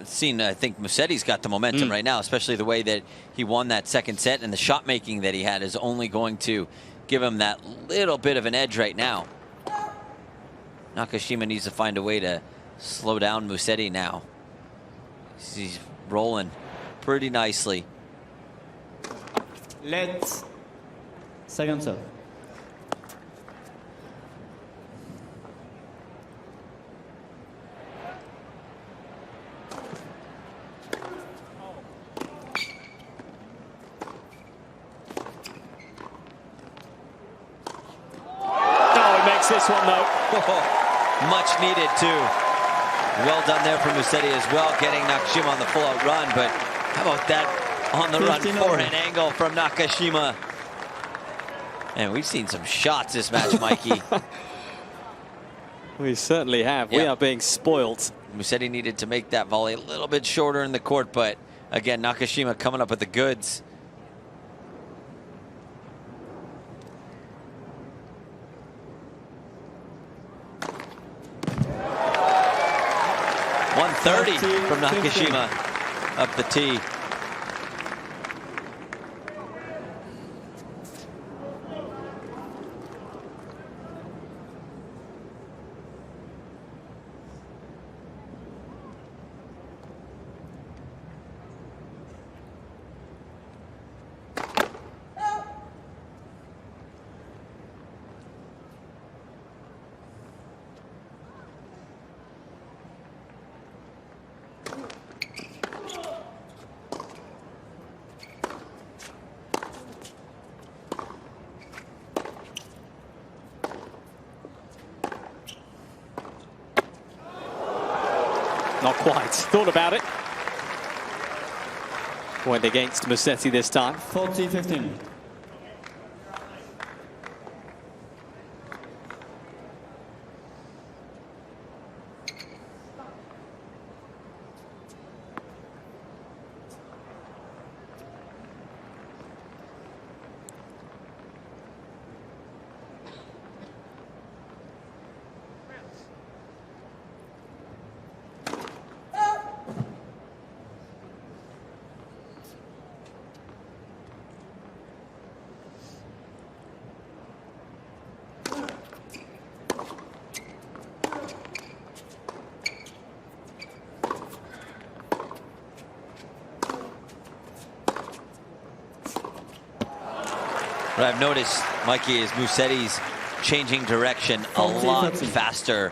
seen, I think Musetti's got the momentum right now, especially the way that he won that second set, and the shot making that he had is only going to give him that little bit of an edge right now. Nakashima needs to find a way to slow down Musetti now. He's rolling pretty nicely. Let's second serve. this one, though. Much needed, too. Well done there for Musetti as well, getting Nakashima on the full-out run. But how about that on the run forehand angle from Nakashima? And we've seen some shots this match, Mikey. We certainly have. Yep. We are being spoilt. Musetti needed to make that volley a little bit shorter in the court, but again, Nakashima coming up with the goods. .130 from Nakashima up the tee. Not quite. Thought about it. Went against Musetti this time. 40-15. What I've noticed, Mikey, is Musetti's changing direction a lot faster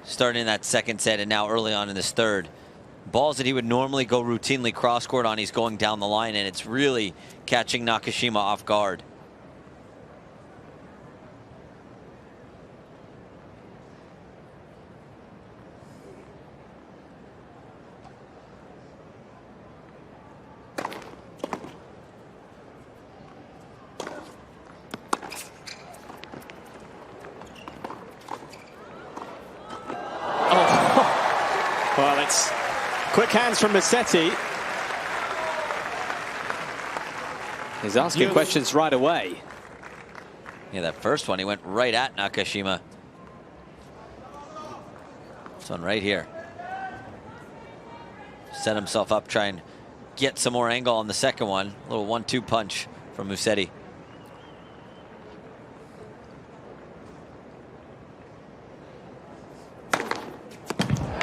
starting in that second set and now early on in this third. Balls that he would normally go routinely cross-court on, he's going down the line, and it's really catching Nakashima off guard. Well, it's quick hands from Musetti. He's asking questions right away. Yeah, that first one, he went right at Nakashima. This one right here. Set himself up, try and get some more angle on the second one. A little 1-2 punch from Musetti.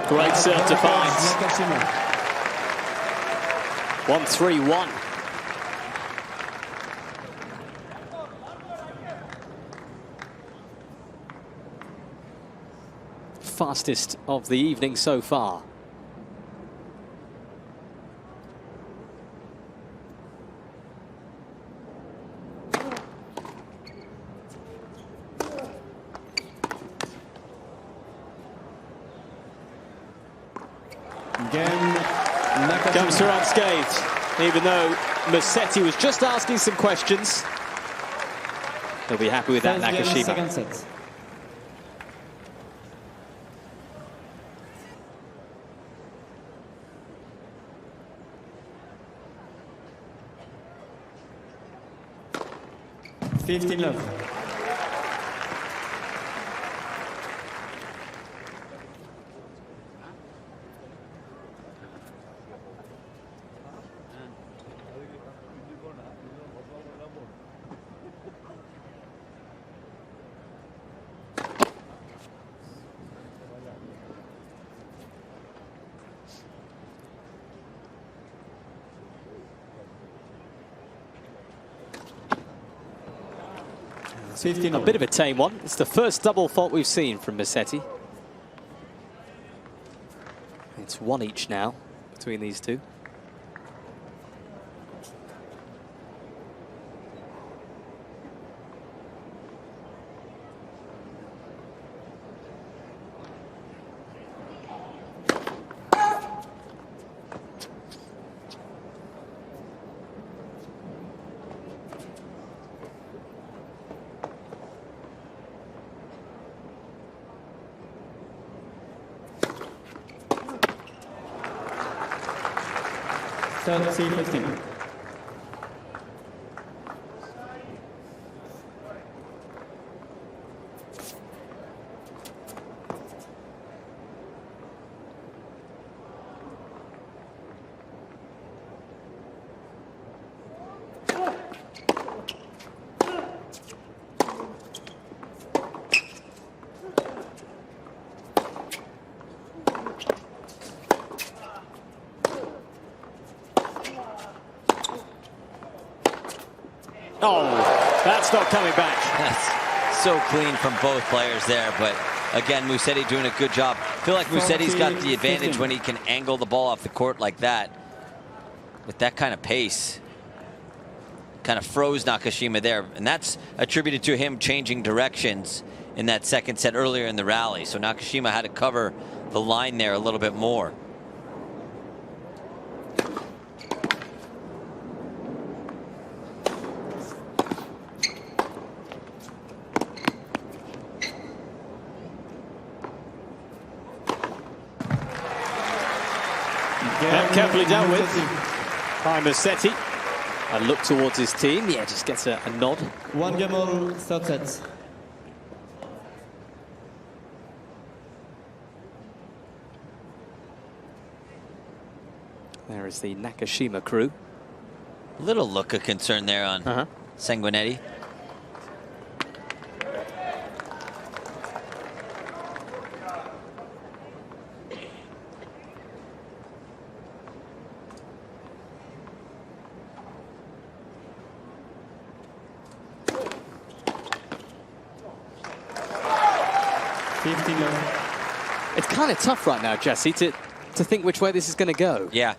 Great serve to find. 1-3-1. Fastest of the evening so far. Comes through unscathed, even though Musetti was just asking some questions. He'll be happy with that, Nakashima. Second set. $15. A bit of a tame one. It's the first double fault we've seen from Musetti. It's one each now between these two. 30-15. Oh, that's not coming back. That's so clean from both players there, but again, Musetti doing a good job. I feel like Musetti's got the advantage when he can angle the ball off the court like that. With that kind of pace. Kind of froze Nakashima there, and that's attributed to him changing directions in that second set earlier in the rally. So Nakashima had to cover the line there a little bit more. Carefully dealt with by Musetti. A look towards his team. Yeah, just gets a nod. 1 game all, third set. There is the Nakashima crew. Little look of concern there on Sanguinetti. It's kind of tough right now, Jesse, to think which way this is going to go. Yeah.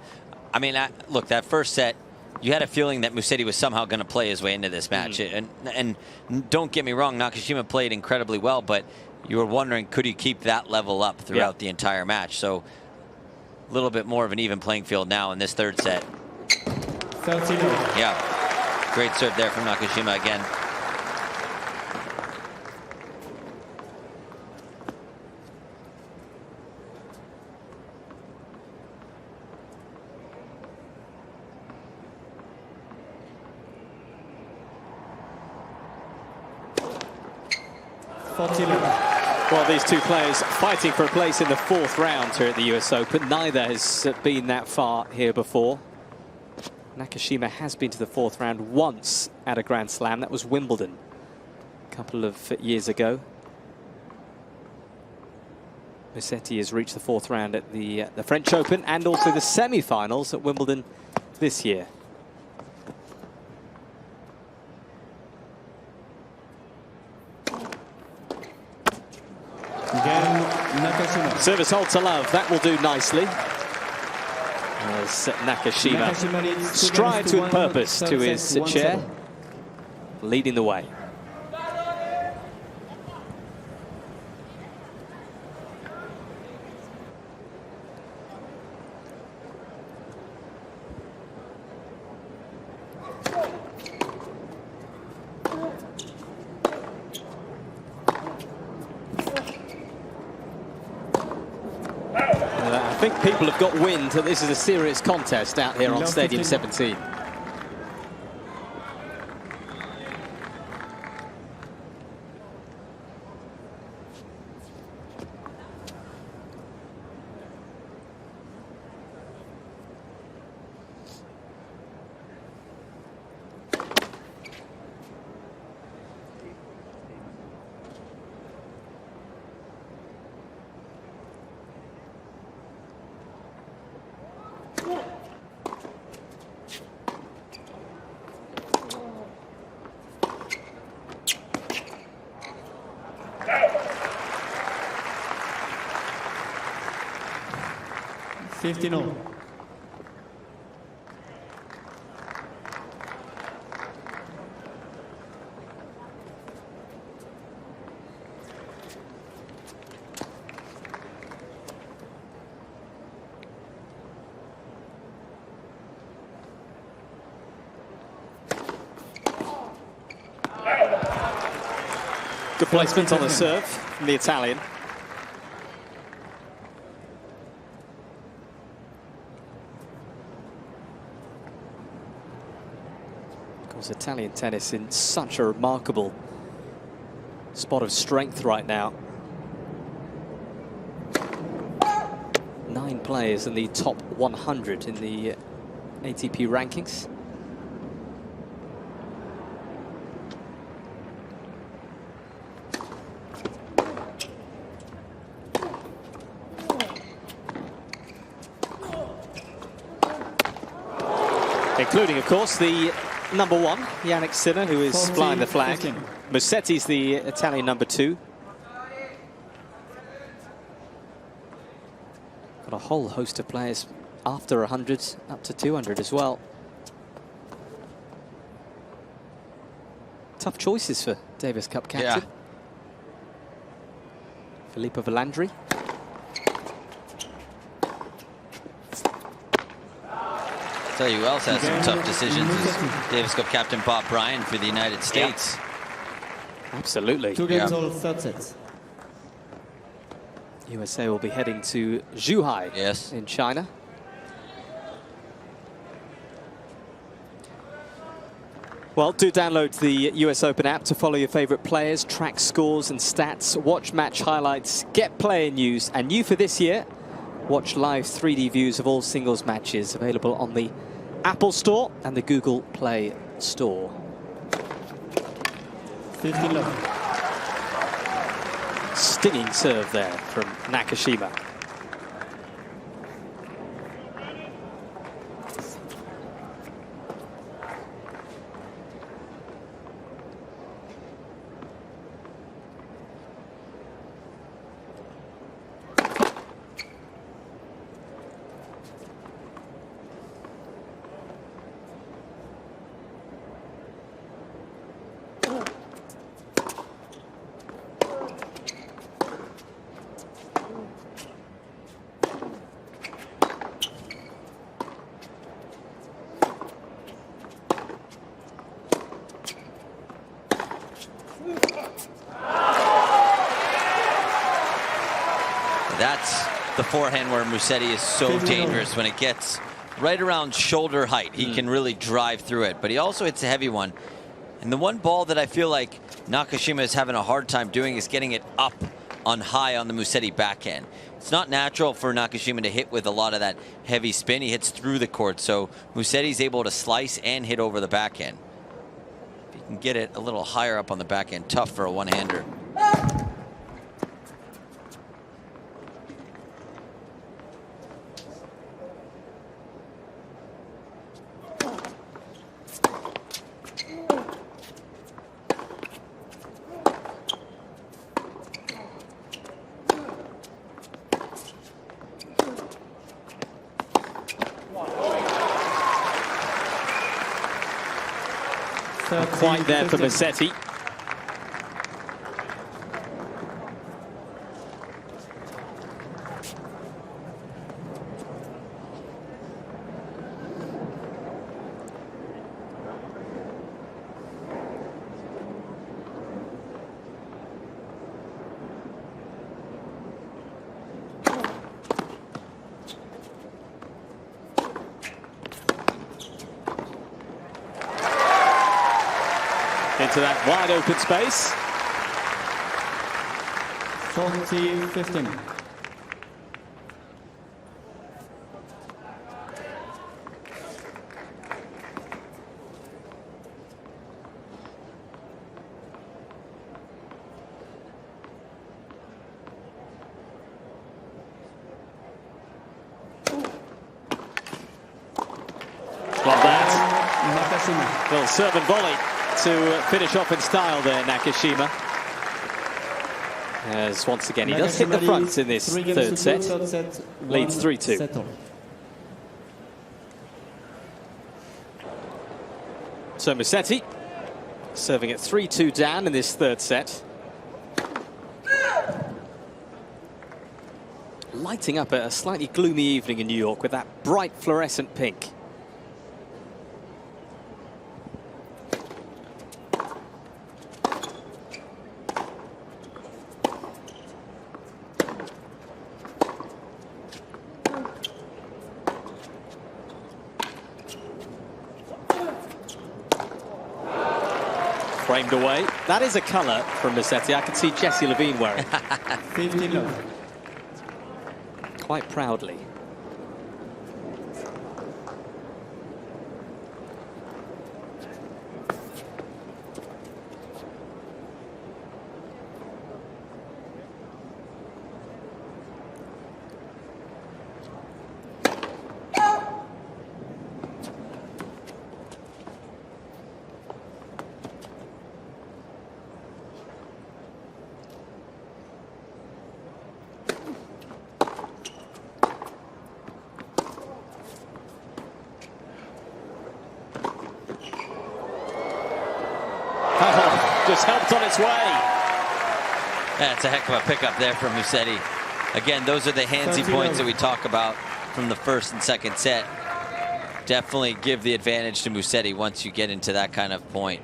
I mean, look, that first set, you had a feeling that Musetti was somehow going to play his way into this match. And don't get me wrong, Nakashima played incredibly well, but you were wondering, could he keep that level up throughout the entire match? So a little bit more of an even playing field now in this third set. 30. Yeah. Great serve there from Nakashima again. Well, these two players fighting for a place in the fourth round here at the US Open. Neither has been that far here before. Nakashima has been to the fourth round once at a Grand Slam. That was Wimbledon a couple of years ago. Musetti has reached the fourth round at the French Open and also the semi-finals at Wimbledon this year. Service hold to love, that will do nicely. As Nakashima strides with purpose to his chair, leading the way. I think people have got wind that this is a serious contest out here on Stadium 17. $15. Good placement on the serve from the Italian. There's Italian tennis in such a remarkable spot of strength right now. 9 players in the top 100 in the ATP rankings. Including, of course, the #1, Jannik Sinner, who is flying the flag. Musetti's the Italian #2. Got a whole host of players after 100, up to 200 as well. Tough choices for Davis Cup captain. Yeah. Filippo Volandri. Tell you who else has some tough decisions is Davis Cup captain Bob Bryan for the United States. Yeah. Absolutely. 2 games all, 3rd set. USA will be heading to Zhuhai in China. Well, do download the US Open app to follow your favorite players, track scores and stats, watch match highlights, get player news, and new for this year, watch live 3D views of all singles matches available on the Apple Store and the Google Play Store. 15-love. Stinging serve there from Nakashima. That's the forehand where Musetti is so dangerous. When it gets right around shoulder height, he can really drive through it. But he also hits a heavy one. And the one ball that I feel like Nakashima is having a hard time doing is getting it up on high on the Musetti backhand. It's not natural for Nakashima to hit with a lot of that heavy spin. He hits through the court. So Musetti's able to slice and hit over the backhand. If he can get it a little higher up on the backhand, tough for a one-hander. Quite there for Musetti. Into that wide open space. 40-15. Got that. Well, serve and volley to finish off in style there, Nakashima. As once again, he does hit the front in this third set. Leads 3-2. So Musetti serving at 3-2 down in this third set. Lighting up a slightly gloomy evening in New York with that bright fluorescent pink. Framed away. That is a colour from Musetti. I can see Jesse Levine wearing. 15 love. Quite proudly. Just helped on its way. That's a heck of a pickup there from Musetti. Again, those are the handsy points that we talk about from the first and second set. Definitely give the advantage to Musetti once you get into that kind of point.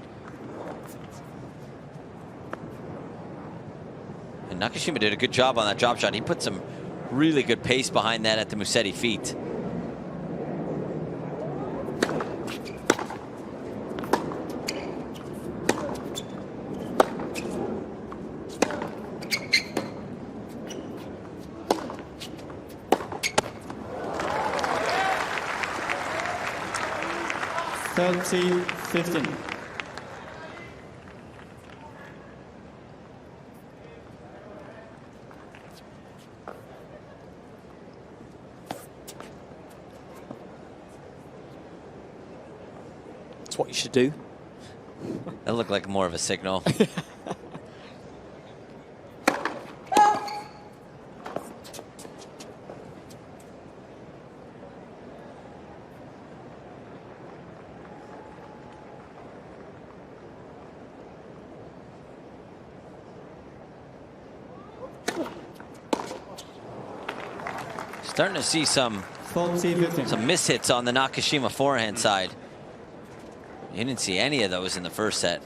And Nakashima did a good job on that drop shot. He put some really good pace behind that at the Musetti feet. $30-15. That's what you should do. That looked like more of a signal. Starting to see some mishits on the Nakashima forehand side. You didn't see any of those in the first set.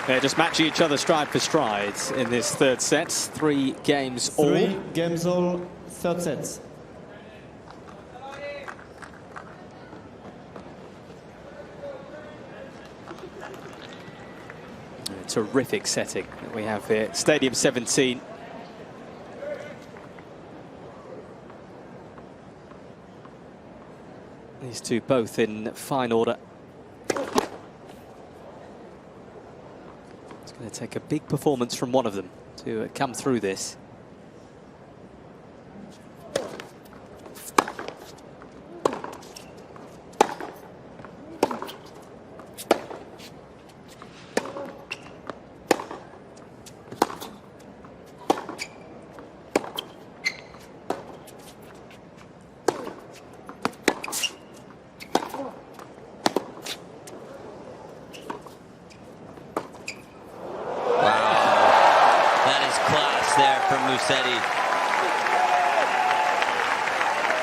They're just matching each other stride for stride in this third set. 3 games all. 3 games all, third set. A terrific setting that we have here. Stadium 17. These two both in fine order. It's going to take a big performance from one of them to come through this.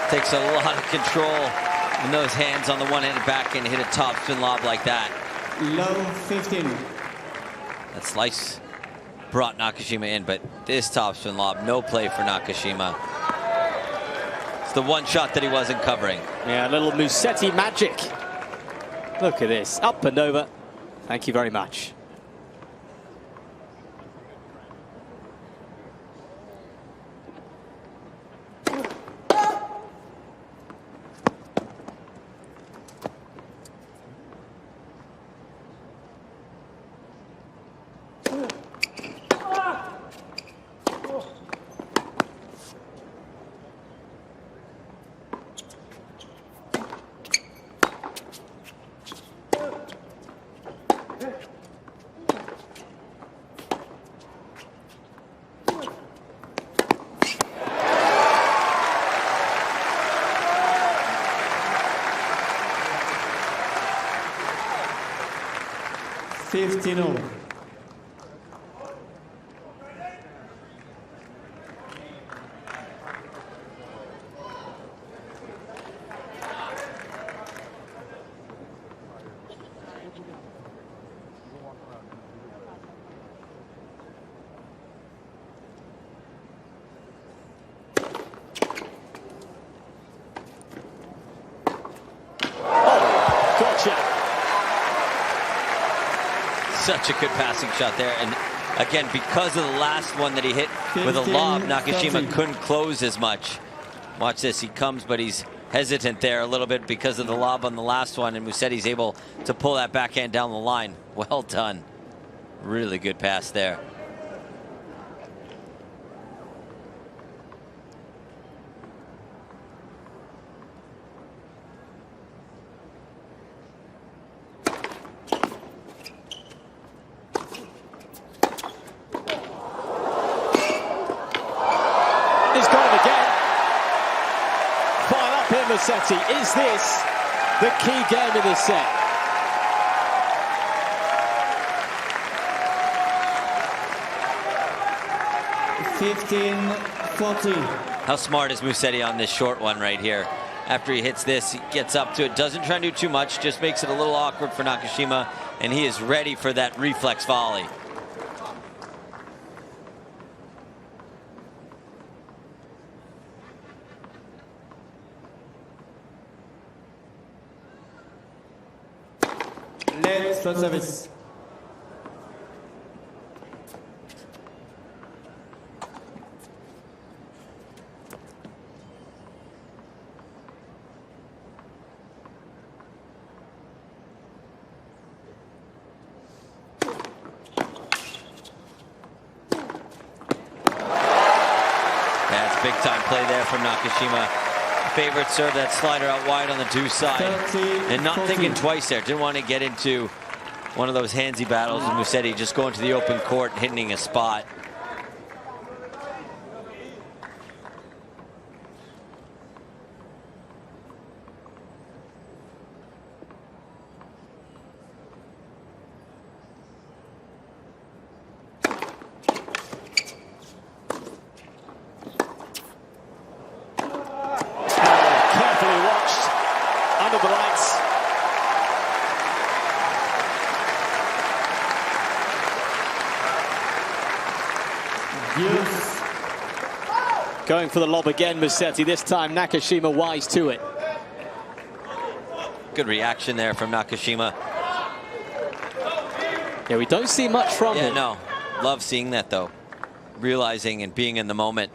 Takes a lot of control in those hands on the one-handed backhand to hit a topspin lob like that. Low 15. That slice brought Nakashima in, but this topspin lob, no play for Nakashima. It's the one shot that he wasn't covering. Yeah, a little Musetti magic. Look at this, up and over. Thank you very much. 15-0. Such a good passing shot there, and again, because of the last one that he hit with a lob, Nakashima couldn't close as much. Watch this, he comes, but he's hesitant there a little bit because of the lob on the last one, and Musetti's able to pull that backhand down the line. Well done. Really good pass there. Musetti, is this the key game in this set? How smart is Musetti on this short one right here? After he hits this, he gets up to it, doesn't try to do too much, just makes it a little awkward for Nakashima, and he is ready for that reflex volley. Service. That's big time play there from Nakashima. Favorite serve, that slider out wide on the deuce side. And not thinking twice there. Didn't want to get into one of those handsy battles with Musetti, just going to the open court, hitting a spot. Carefully watched under the lights. Yes. Going for the lob again, Musetti. This time Nakashima wise to it. Good reaction there from Nakashima. Yeah, we don't see much from him. No, love seeing that though. Realizing and being in the moment.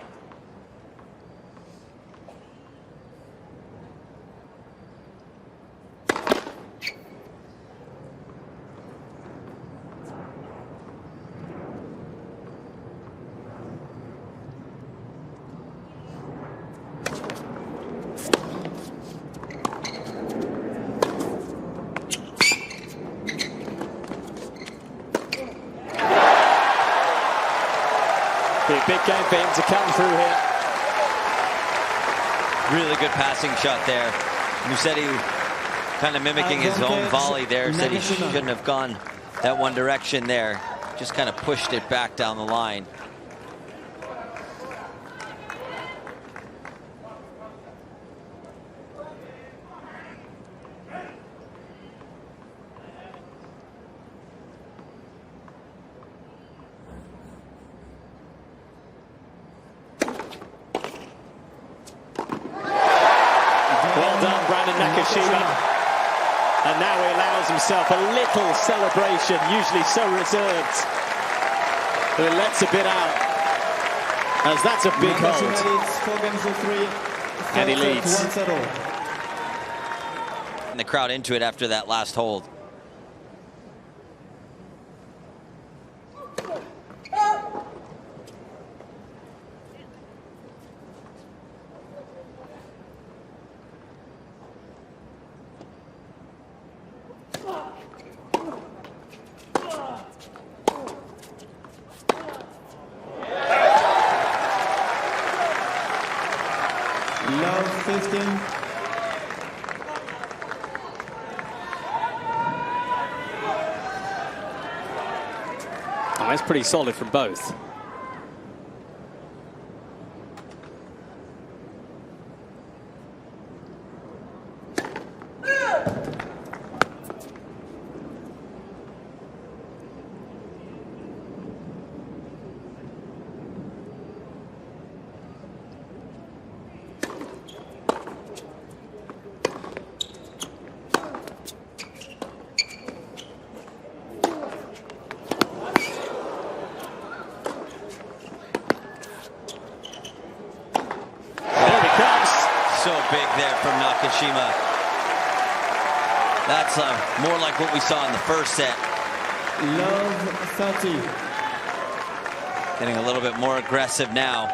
Big game for him to come through here. Really good passing shot there. Musetti kind of mimicking his own volley there. Said he shouldn't have gone that one direction there. Just kind of pushed it back down the line. Well done, Brandon Nakashima. And now he allows himself a little celebration, usually so reserved. But he lets a bit out, as that's a big hold. And he leads. And the crowd into it after that last hold. Love 15. Oh, that's pretty solid from both. Nakashima. That's more like what we saw in the first set. Love 30. Getting a little bit more aggressive now.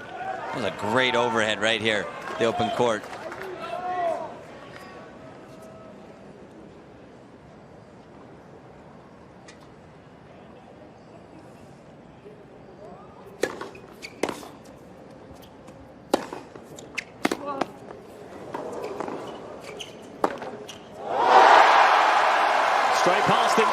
That was a great overhead right here, the open court. Straight past him.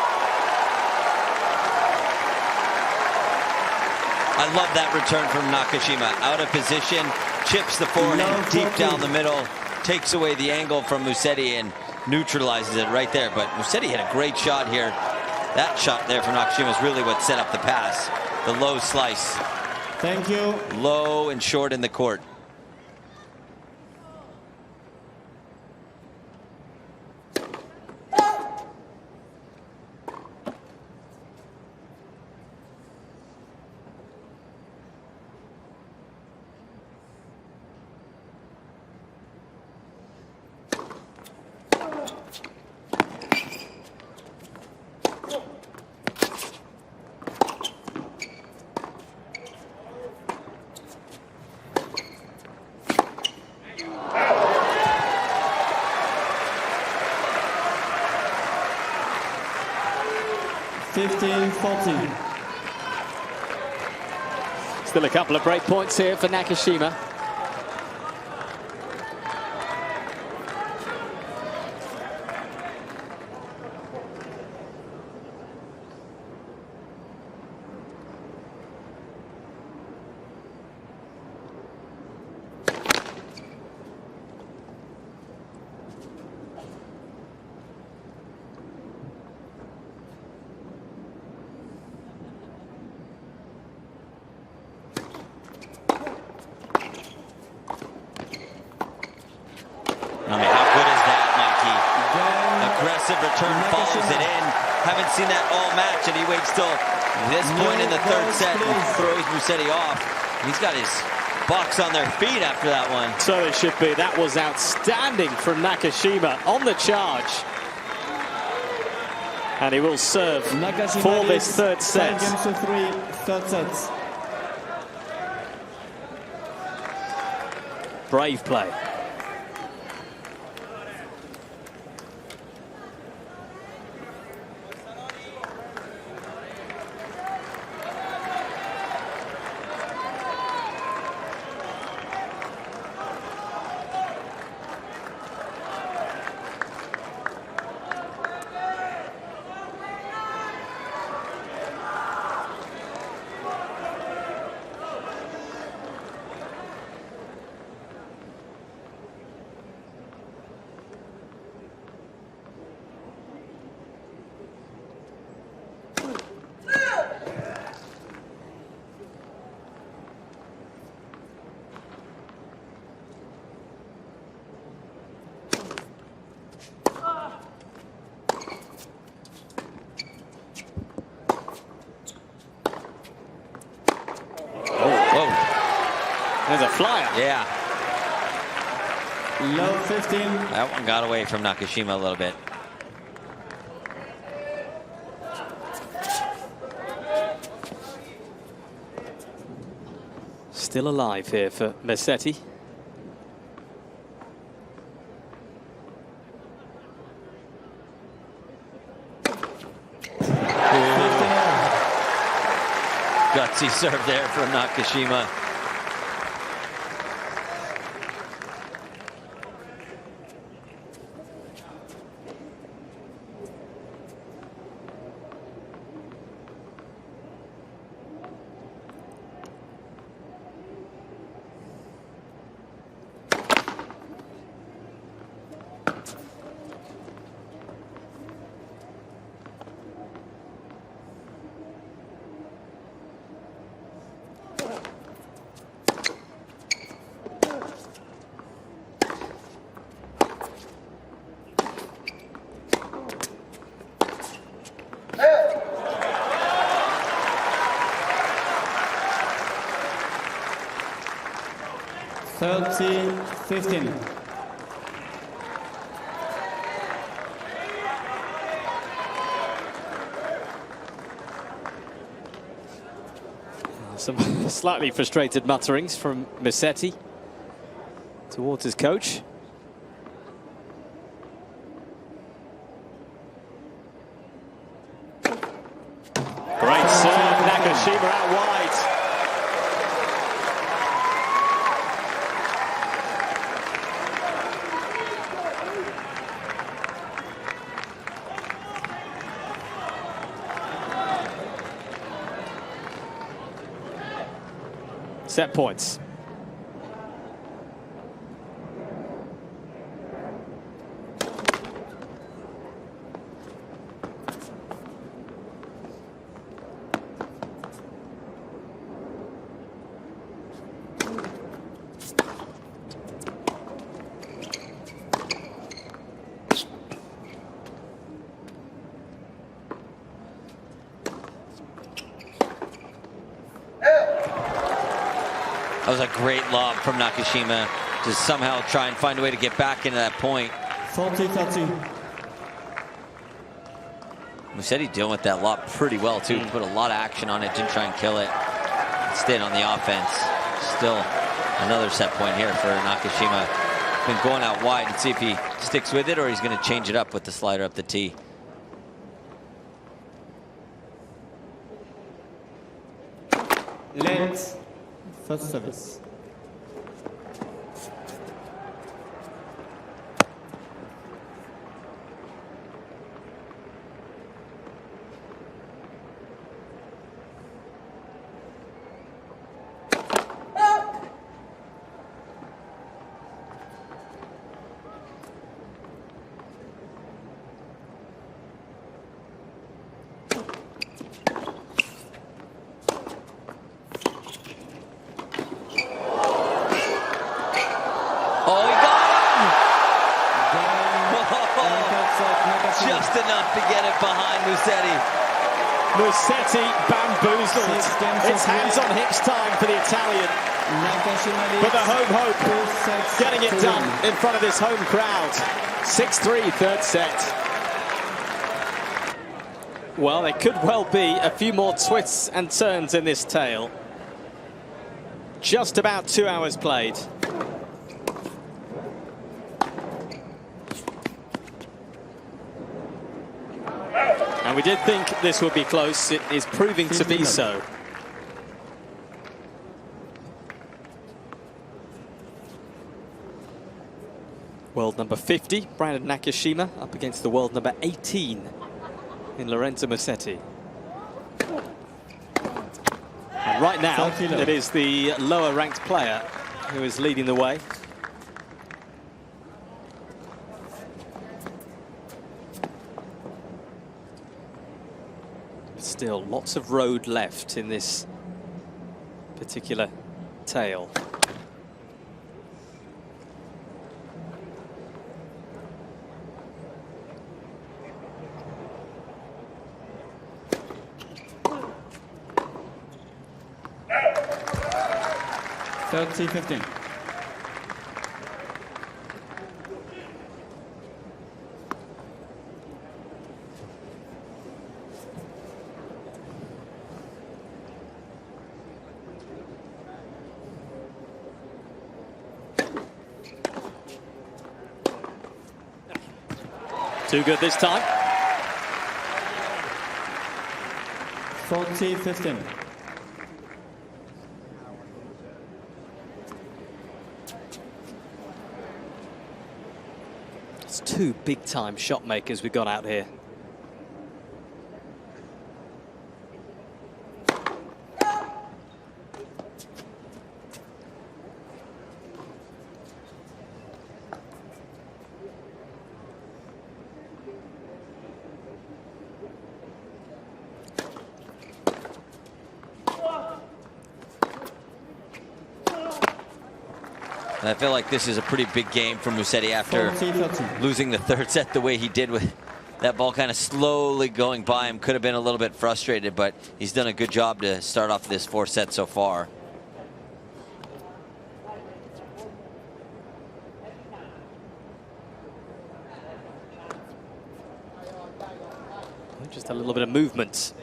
I love that return from Nakashima. Out of position, chips the forehand deep down the middle, takes away the angle from Musetti and neutralizes it right there. But Musetti had a great shot here. That shot there from Nakashima is really what set up the pass. The low slice. Thank you. Low and short in the court. Still a couple of break points here for Nakashima. Return follows it in. Haven't seen that all match, and he waits till this point in the third set and throws Musetti off. He's got his box on their feet after that one. So it should be. That was outstanding from Nakashima on the charge. And he will serve Nakashima for this third set. 5 games to 3, third set. Brave play. There's a flyer. Yeah. Low 15. That one got away from Nakashima a little bit. Still alive here for Musetti. Gutsy serve there from Nakashima. 30-15. Some slightly frustrated mutterings from Musetti towards his coach. Great serve, Nakashima out wide. Set points. That was a great lob from Nakashima to somehow try and find a way to get back into that point. 40-30. Musetti dealing with that lob pretty well too. Put a lot of action on it, didn't try and kill it. Stayed on the offense. Still another set point here for Nakashima. Been going out wide and see if he sticks with it or he's going to change it up with the slider up the tee. Late first service. Just enough to get it behind Musetti. Musetti bamboozled. It's hands on hips time for the Italian. But the home hope getting it done in front of this home crowd. 6-3 third set. Well, there could well be a few more twists and turns in this tale. Just about 2 hours played. And we did think this would be close. It is proving to be so. World number 50, Brandon Nakashima, up against the world number 18 in Lorenzo Musett. And right now, it is the lower ranked player who is leading the way. Still lots of road left in this particular tale. $30-15. Too good this time. 40-15. It's two big-time shot makers we got out here. And I feel like this is a pretty big game for Musetti after losing the third set the way he did, with that ball kind of slowly going by him. Could have been a little bit frustrated, but he's done a good job to start off this fourth set so far. Just a little bit of movement.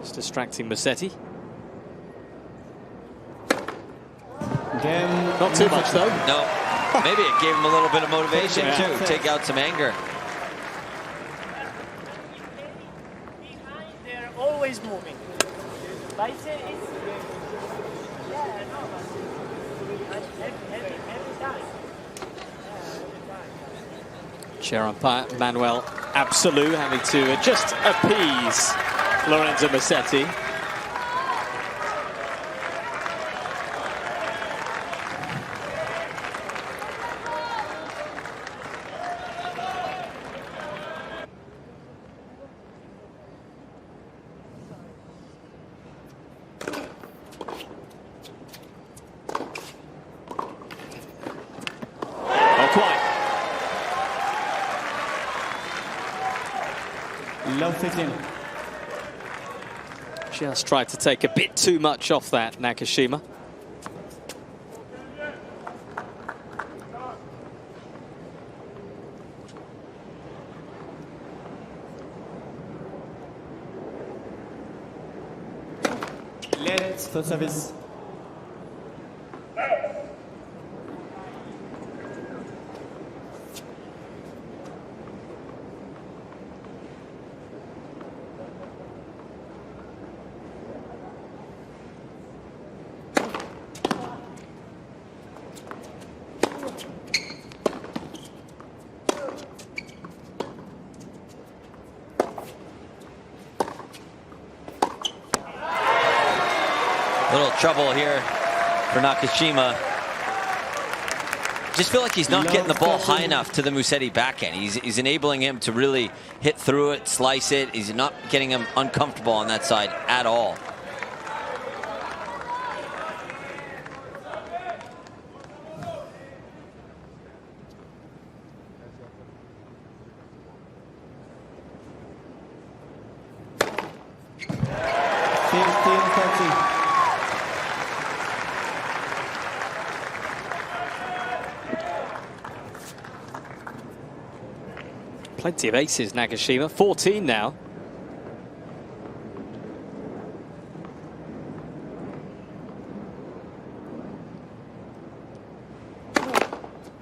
Just distracting Musetti. Not too much though. No, maybe it gave him a little bit of motivation too. Take out some anger. They're always moving. Chair umpire Manuel Absolu having to just appease Lorenzo Musett. Love 15. Just tried to take a bit too much off that, Nakashima. Let's first service. Little trouble here for Nakashima. Just feel like he's not getting the ball high enough to the Musetti backhand. He's enabling him to really hit through it, slice it. He's not getting him uncomfortable on that side at all. Plenty of aces, Nakashima. 14 now.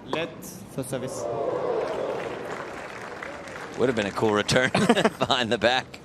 Let's first service. Would have been a cool return behind the back.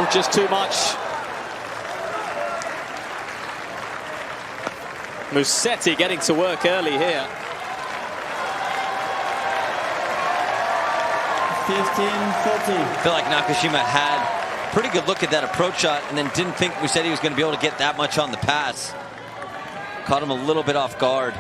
Just too much. Musetti getting to work early here. 15-14. I feel like Nakashima had a pretty good look at that approach shot and then didn't think Musetti was going to be able to get that much on the pass. Caught him a little bit off guard.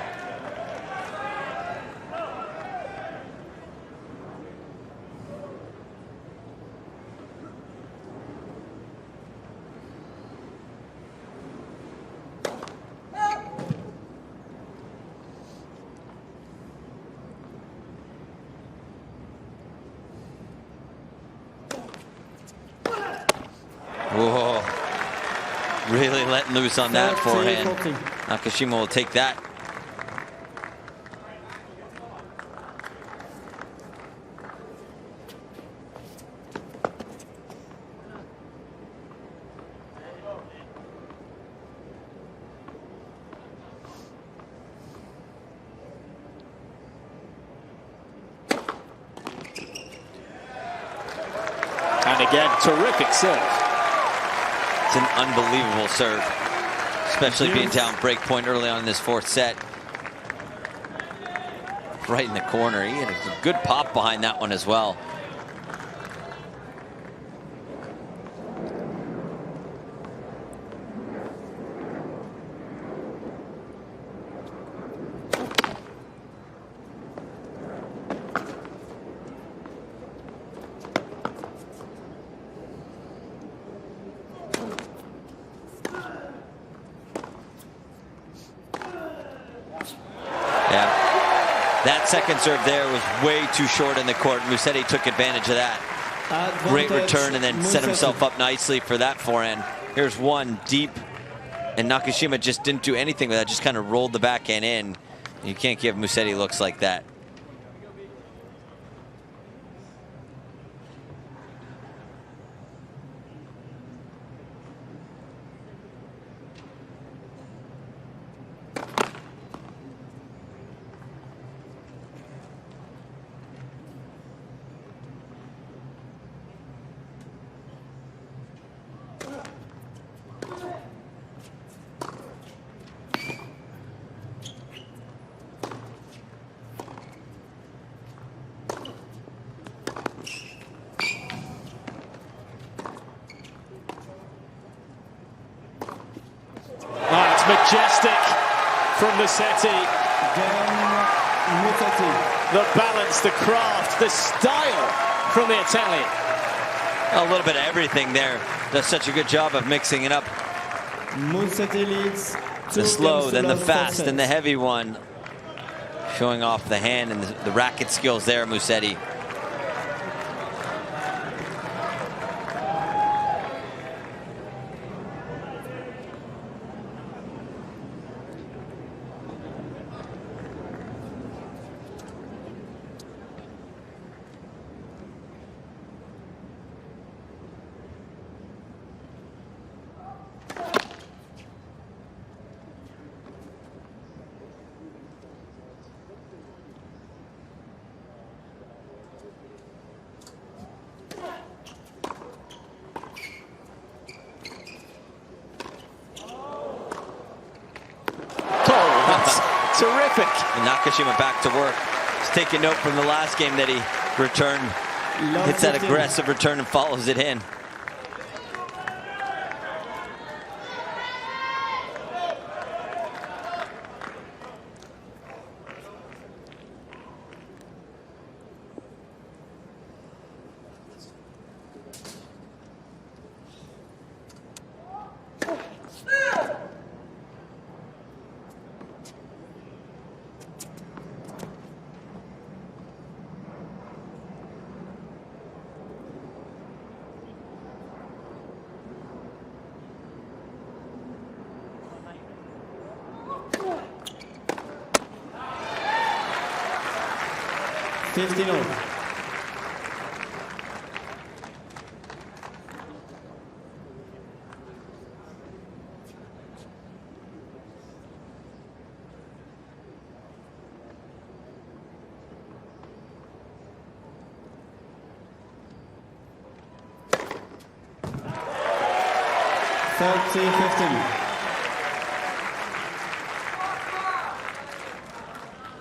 Whoa, really letting loose on that forehand. Nakashima will take that. And again, terrific serve. It's an unbelievable serve, especially being down break point early on in this fourth set. Right in the corner. He had a good pop behind that one as well. Yeah. That second serve there was way too short in the court. Musetti took advantage of that. Great return and then set himself up nicely for that forehand. Here's one deep, and Nakashima just didn't do anything with that, just kind of rolled the backhand in. You can't give Musetti looks like that. Majestic from Musetti. The balance, the craft, the style from the Italian. A little bit of everything there. Does such a good job of mixing it up. Musetti leads. The slow, then the fast, then the heavy one. Showing off the hand and the racket skills there, Musetti. Terrific. And Nakashima back to work. Just taking note from the last game that he returned. Hits that aggressive return and follows it in.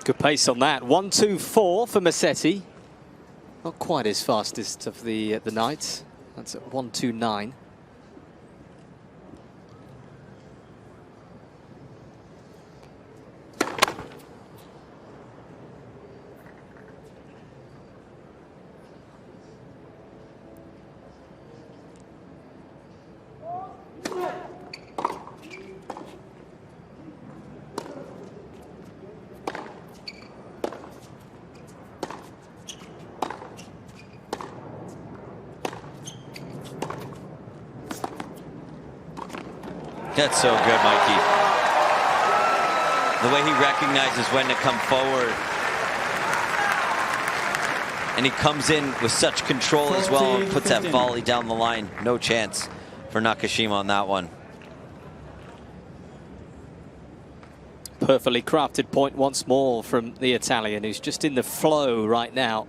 Good pace on that. 1-2-4 for Musetti. Not quite his fastest of the night. That's at 1-2-9. That's so good, Mikey. The way he recognizes when to come forward. And he comes in with such control as well and puts that volley down the line. No chance for Nakashima on that one. Perfectly crafted point once more from the Italian, who's just in the flow right now.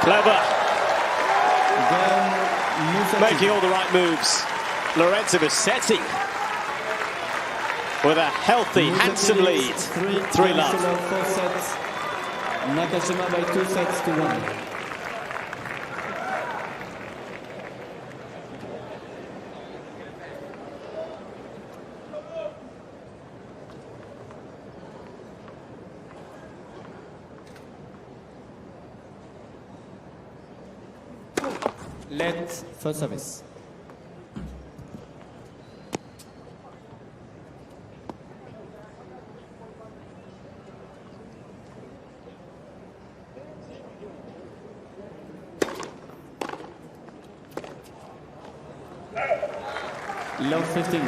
Clever. Making all the right moves. Lorenzo Musett with a healthy, handsome lead. 3-love. Nakashima by 2 sets to 1. Let first service. Love 15.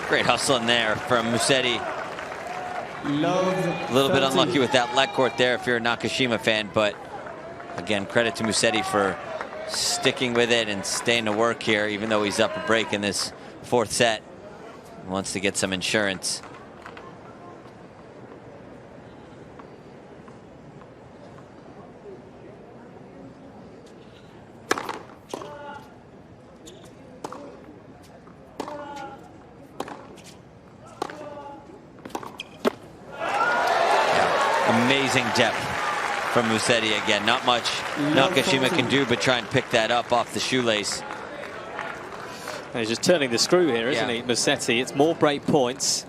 Great hustling there from Musetti. Love A little bit 13. unlucky with that leg court there if you're a Nakashima fan, but again, credit to Musetti for sticking with it and staying to work here, even though he's up a break in this 4th set. He wants to get some insurance. Amazing depth from Musetti again. Not much Nakashima can do but try and pick that up off the shoelace. And he's just turning the screw here, isn't Yeah. he, Musetti? It's more break points.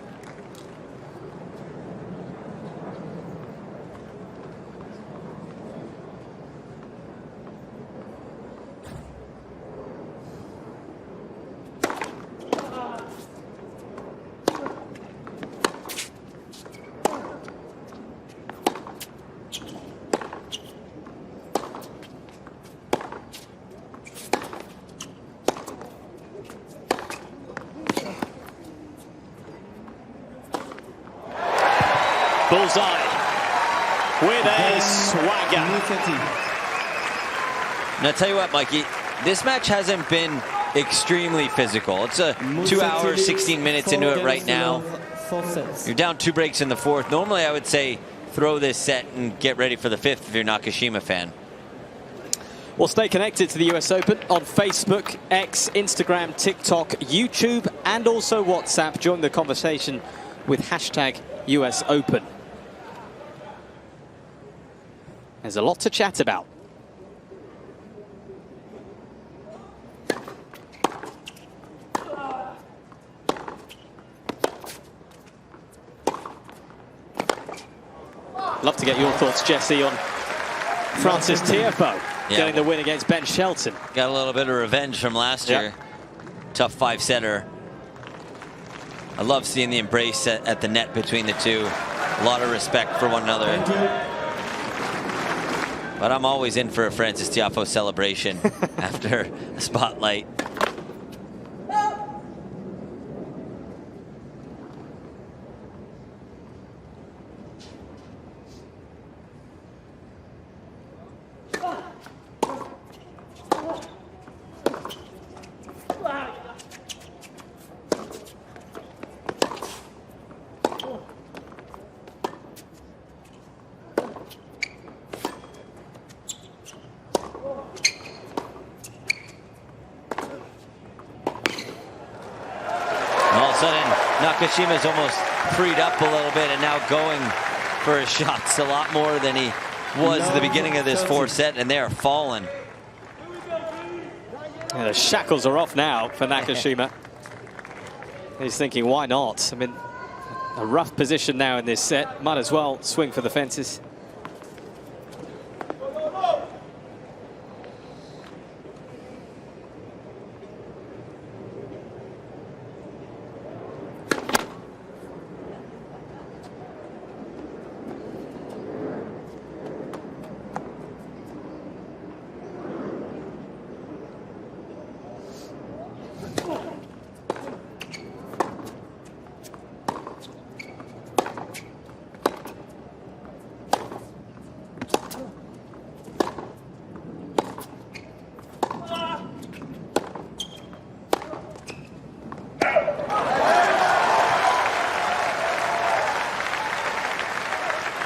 Bullseye with a swagger. Now, tell you what, Mikey, this match hasn't been extremely physical. It's a 2 hours, 16 minutes into it right now. You're down 2 breaks in the 4th. Normally, I would say throw this set and get ready for the 5th if you're a Nakashima fan. Well, stay connected to the US Open on Facebook, X, Instagram, TikTok, YouTube, and also WhatsApp. Join the conversation with hashtag US Open. There's a lot to chat about. Love to get your thoughts, Jesse, on Francis Tiafoe getting the win against Ben Shelton. Got a little bit of revenge from last year. Tough 5-setter. I love seeing the embrace at the net between the two. A lot of respect for one another. But I'm always in for a Francis Tiafoe celebration after a spotlight. Nakashima's almost freed up a little bit and now going for his shots a lot more than he was at the beginning of this 4th set, and they are falling. Yeah, the shackles are off now for Nakashima. He's thinking, why not? I mean, a rough position now in this set. Might as well swing for the fences.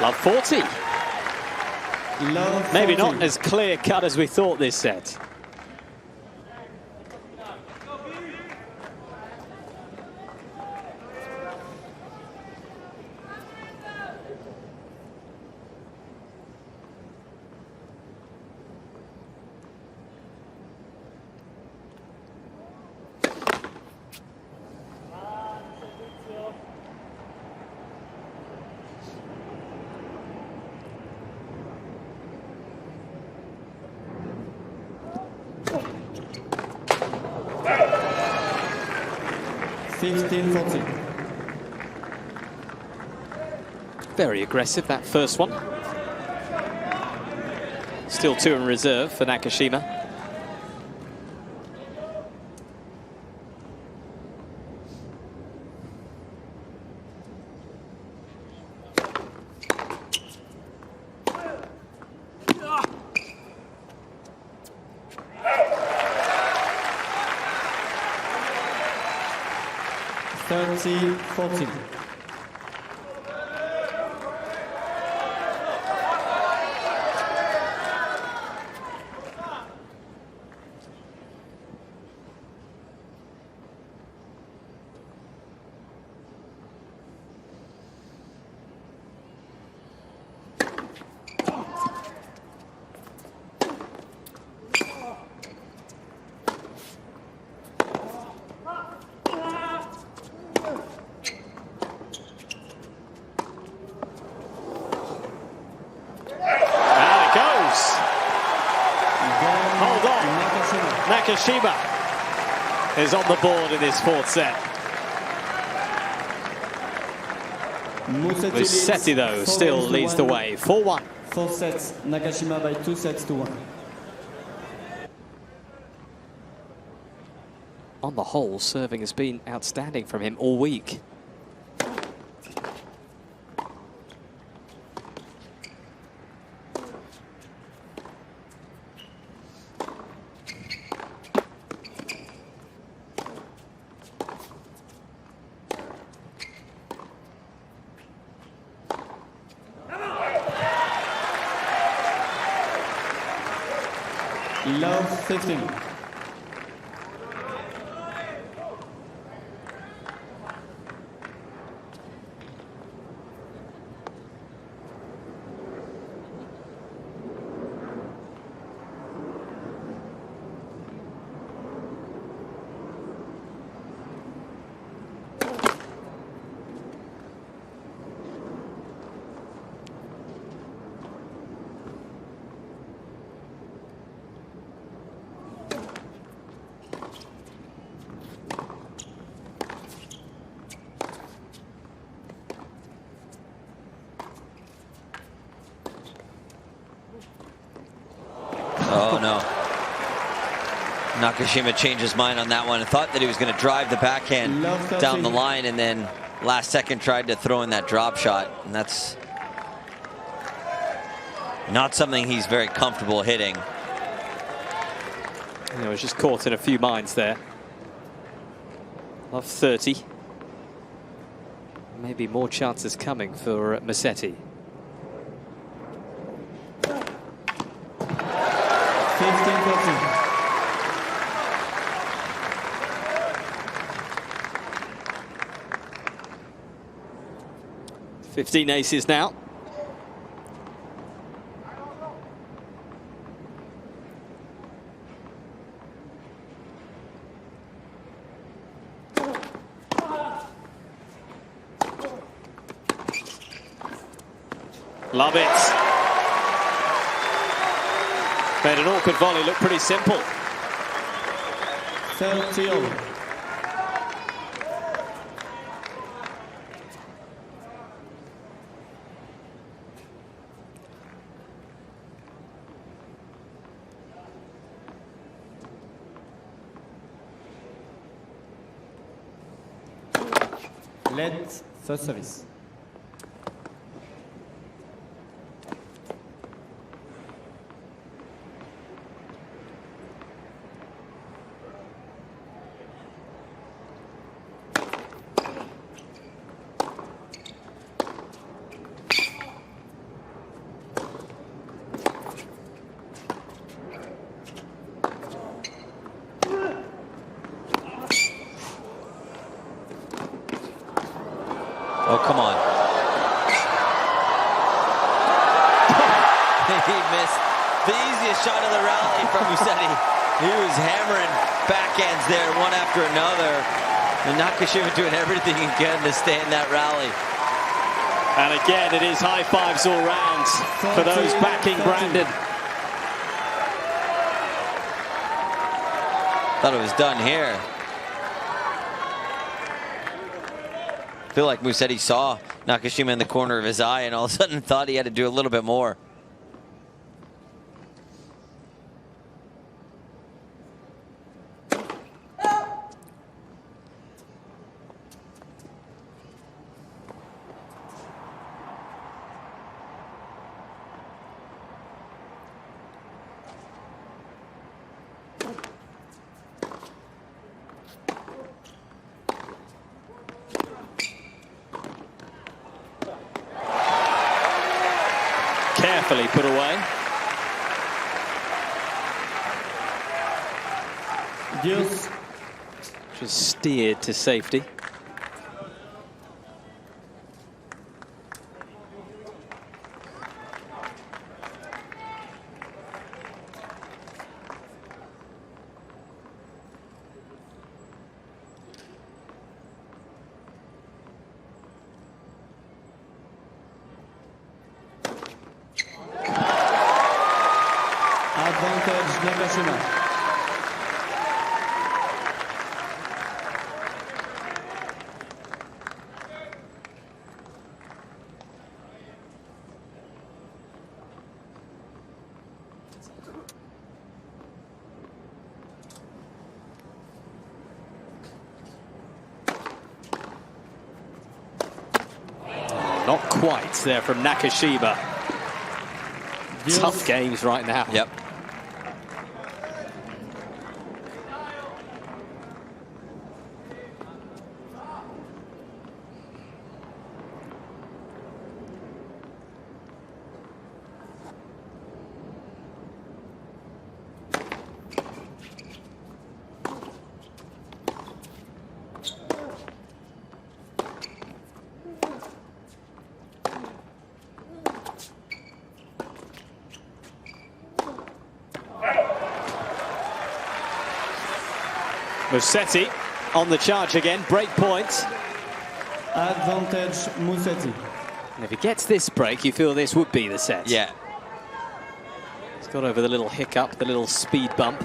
Love 40. Love Maybe 40. not as clear cut as we thought this set. Very aggressive, that first one. Still 2 in reserve for Nakashima. Nakashima is on the board in this fourth set. Musetti, though, still leads the way. 4-1. 4 sets. Nakashima by 2 sets to 1. On the whole, serving has been outstanding from him all week. Love 15. Oh, no. Nakashima changed his mind on that one and thought that he was going to drive the backhand down the line, and then last second tried to throw in that drop shot. And that's not something he's very comfortable hitting. He was just caught in a few minds there. Love 30. Maybe more chances coming for Musetti. 15-14. Fifteen aces now. Love it. Made an awkward volley look pretty simple. 30-all. Let first service. Oh, come on. He missed the easiest shot of the rally from Musetti. He was hammering backhands there, one after another. And Nakashima doing everything he can to stay in that rally. And again, it is high fives all round for those backing Brandon. Thought it was done here. I feel like Musetti saw Nakashima in the corner of his eye and all of a sudden thought he had to do a little bit more. Carefully put away. Just steered to safety. Advantage Nakashima. Not quite there from Nakashima. Tough games right now. Yep. Musetti on the charge again, break point. Advantage Musetti. And if he gets this break, you feel this would be the set. Yeah. He's got over the little hiccup, the little speed bump.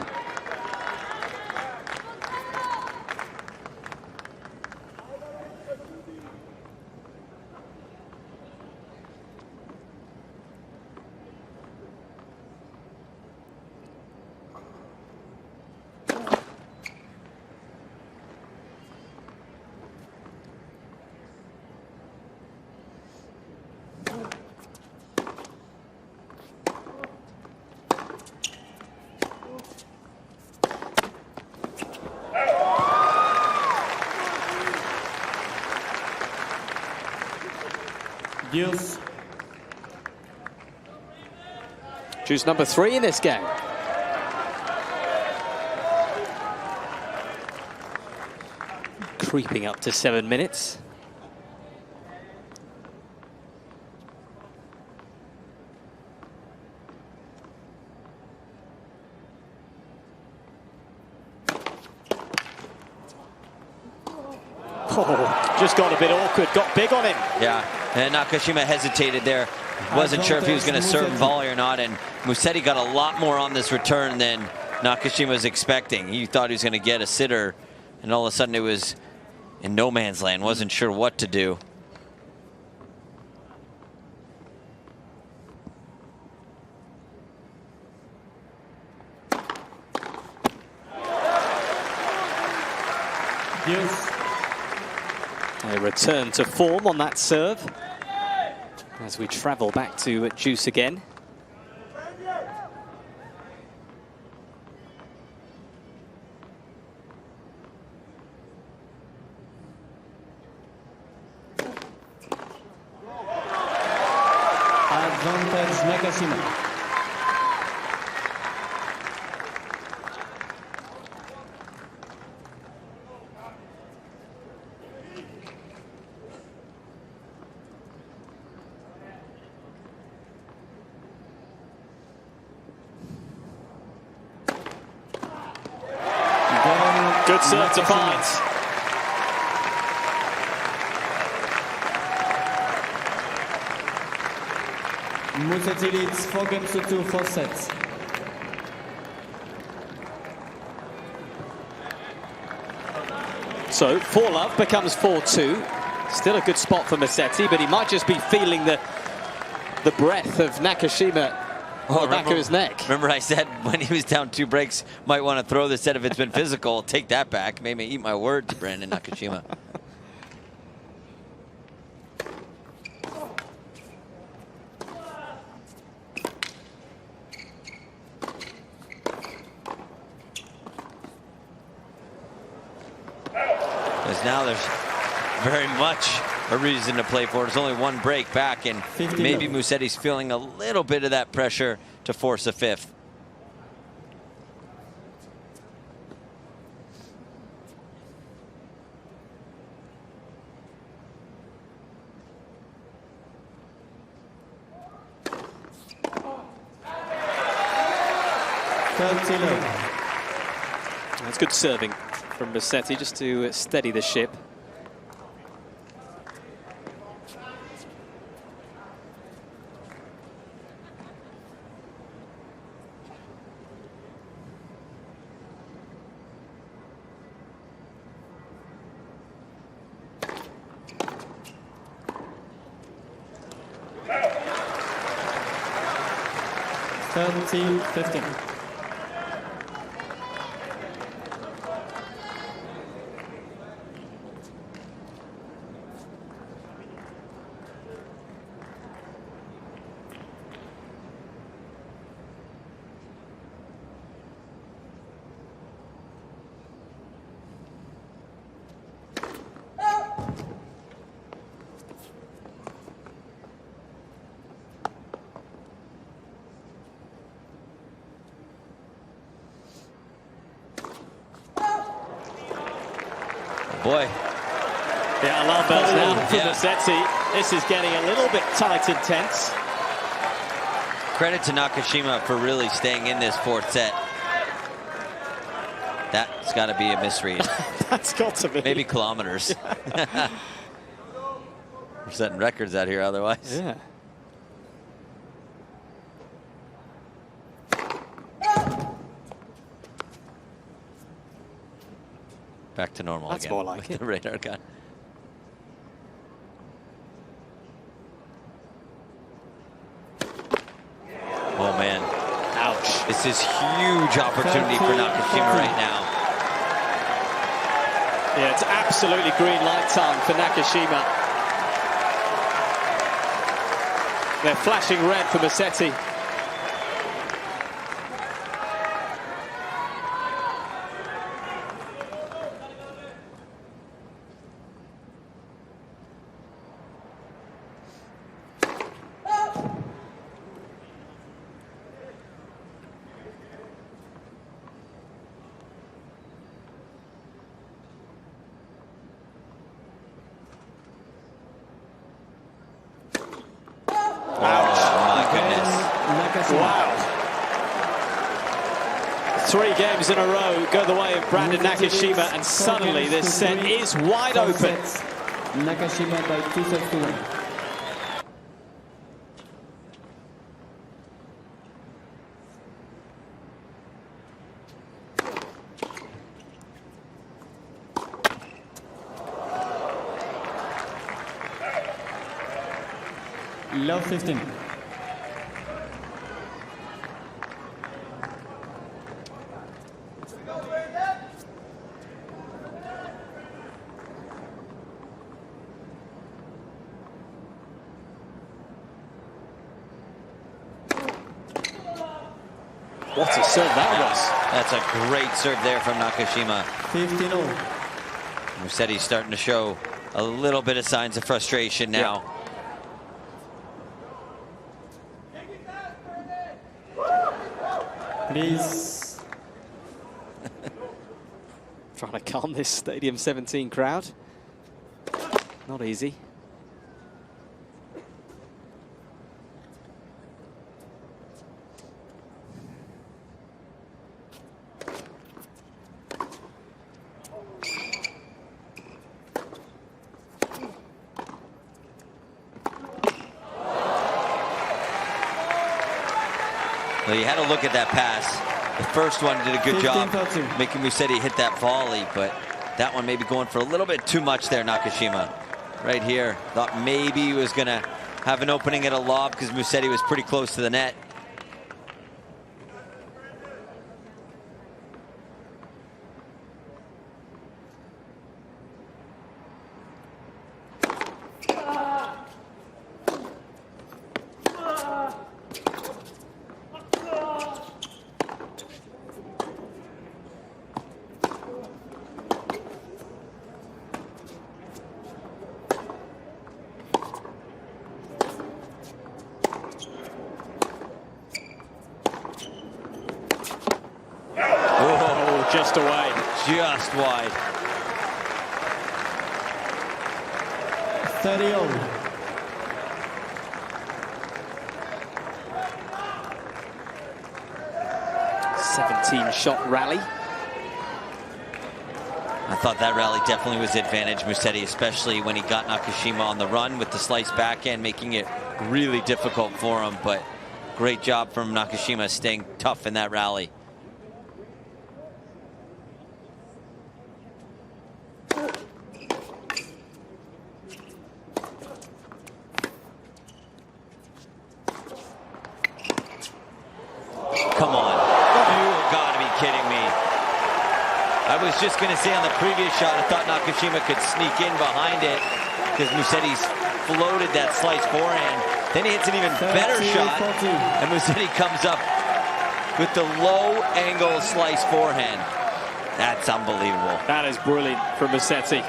Deuce. Choose number 3 in this game. Creeping up to 7 minutes. Oh, just got a bit awkward, got big on him. Yeah, and Nakashima hesitated there. Wasn't sure if he was going to serve and volley or not, and Musetti got a lot more on this return than Nakashima was expecting. He thought he was going to get a sitter, and all of a sudden it was in no man's land. Wasn't sure what to do. Deuce. A return to form on that serve as we travel back to Juice again. Advantage Nakashima. Good serve to find. Musetti leads 4 games to 2, 4 sets. So 4-love becomes 4-2. Still a good spot for Musetti, but he might just be feeling the breath of Nakashima on the back of his neck. Remember I said when he was down 2 breaks, might want to throw the set if it's been physical. Take that back. Made me eat my words, Brandon Nakashima. Because now there's very much a reason to play for. There's only 1 break back, and maybe Musetti's feeling a little bit of that pressure to force a 5th. That's good serving from Musetti just to steady the ship. Thirteen, 15. Boy. Yeah, alarm bells now for Musetti. This is getting a little bit tight and tense. Credit to Nakashima for really staying in this 4th set. That's got to be a misread. That's got to be. Maybe kilometers. Yeah. We're setting records out here otherwise. Yeah. Back to normal That's again. more like it. The radar gun. Oh, man. Ouch. This is huge opportunity for Nakashima right now. Yeah, it's absolutely green light time for Nakashima. They're flashing red for Musetti. Ouch. Oh, my goodness. Wow. 3 games in a row go the way of Brandon Nakashima, and suddenly this set is wide open. Nakashima by 2 sets to 1. Love 15. What a serve that was. That's a great serve there from Nakashima. 15-0. Musetti's starting to show a little bit of signs of frustration now. Please. Trying to calm this Stadium 17 crowd. Not easy. Well, you had to look at that pass. The first one did a good job 15-13. making Musetti hit that volley, but that one maybe going for a little bit too much there, Nakashima. Right here, thought maybe he was going to have an opening at a lob because Musetti was pretty close to the net. Just away. Just wide. 30-all. Shot rally. I thought that rally definitely was advantage Musetti, especially when he got Nakashima on the run with the slice backhand, making it really difficult for him. But great job from Nakashima staying tough in that rally. Come on. You gotta be kidding me. I was just gonna say on the previous shot, I thought Nakashima could sneak in behind it because Musetti's floated that slice forehand. Then he hits an even better shot, and Musetti comes up with the low angle slice forehand. That's unbelievable. That is brilliant from Musetti.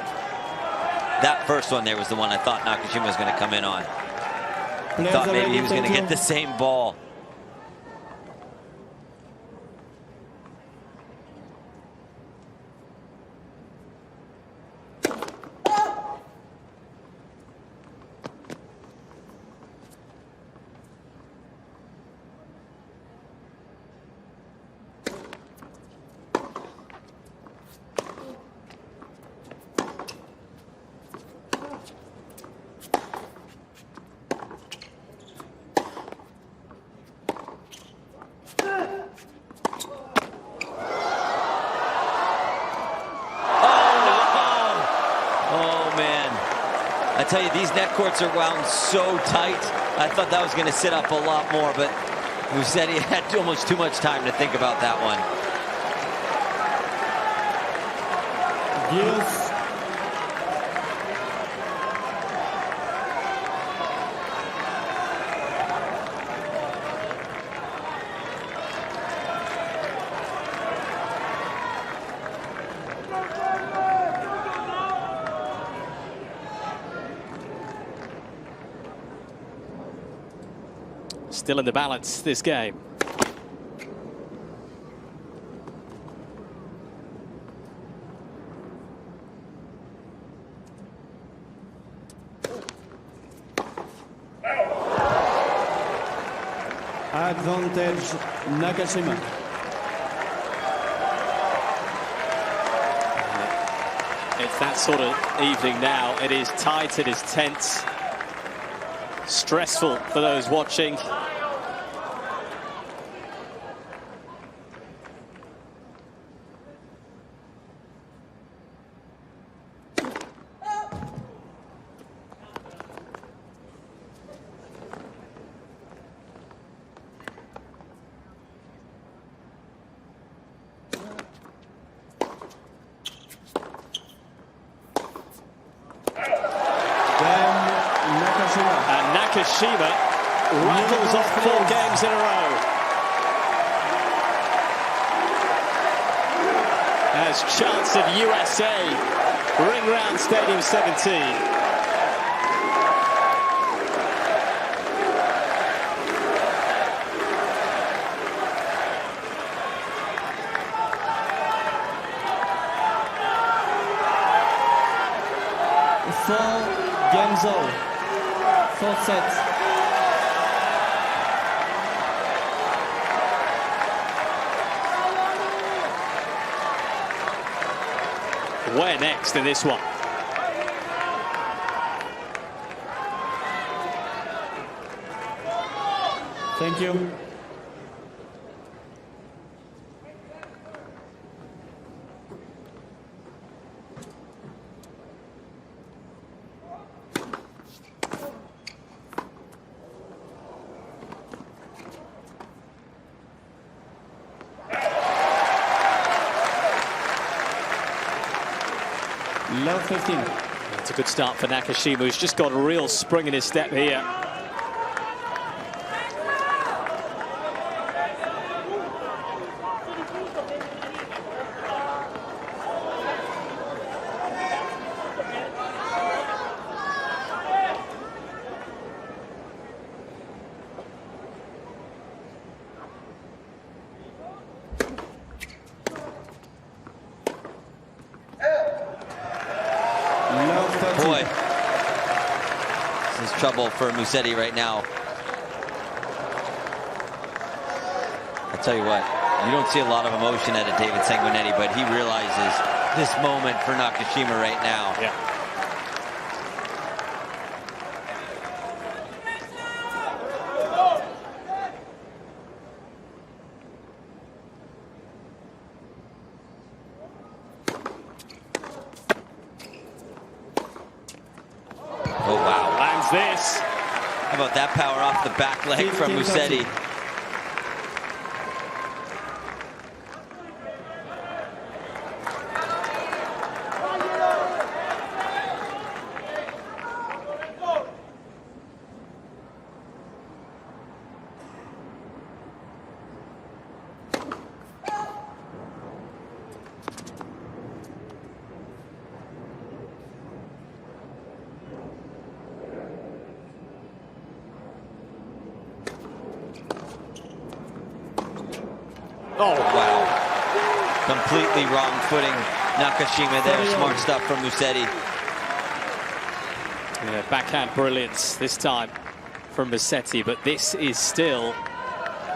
That first one there was the one I thought Nakashima was gonna come in on. Thought maybe he was gonna get the same ball. I tell you, these net courts are wound so tight. I thought that was going to sit up a lot more, but Musetti had almost too much time to think about that one. Yes. Still in the balance, this game. Advantage Nakashima. It's that sort of evening now. It is tight, it is tense. Stressful for those watching. Nakashima rattles off 4 games in a row. Has chance of USA. Ring round Stadium 17. Games all. 4 sets. Where next in this one? Thank you. Love 15. It's a good start for Nakashima, who's just got a real spring in his step here. Boy, this is trouble for Musetti right now. I tell you what, you don't see a lot of emotion out of David Sanguinetti, but he realizes this moment for Nakashima right now. Yeah. Oh, wow. Lands this. How about that power off the back leg from Musetti? Oh, Wow. Completely wrong footing Nakashima there. Smart stuff from Musetti. yeah, backhand brilliance this time from Musetti, but this is still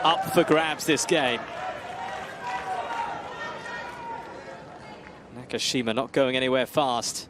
up for grabs, this game. Nakashima not going anywhere fast.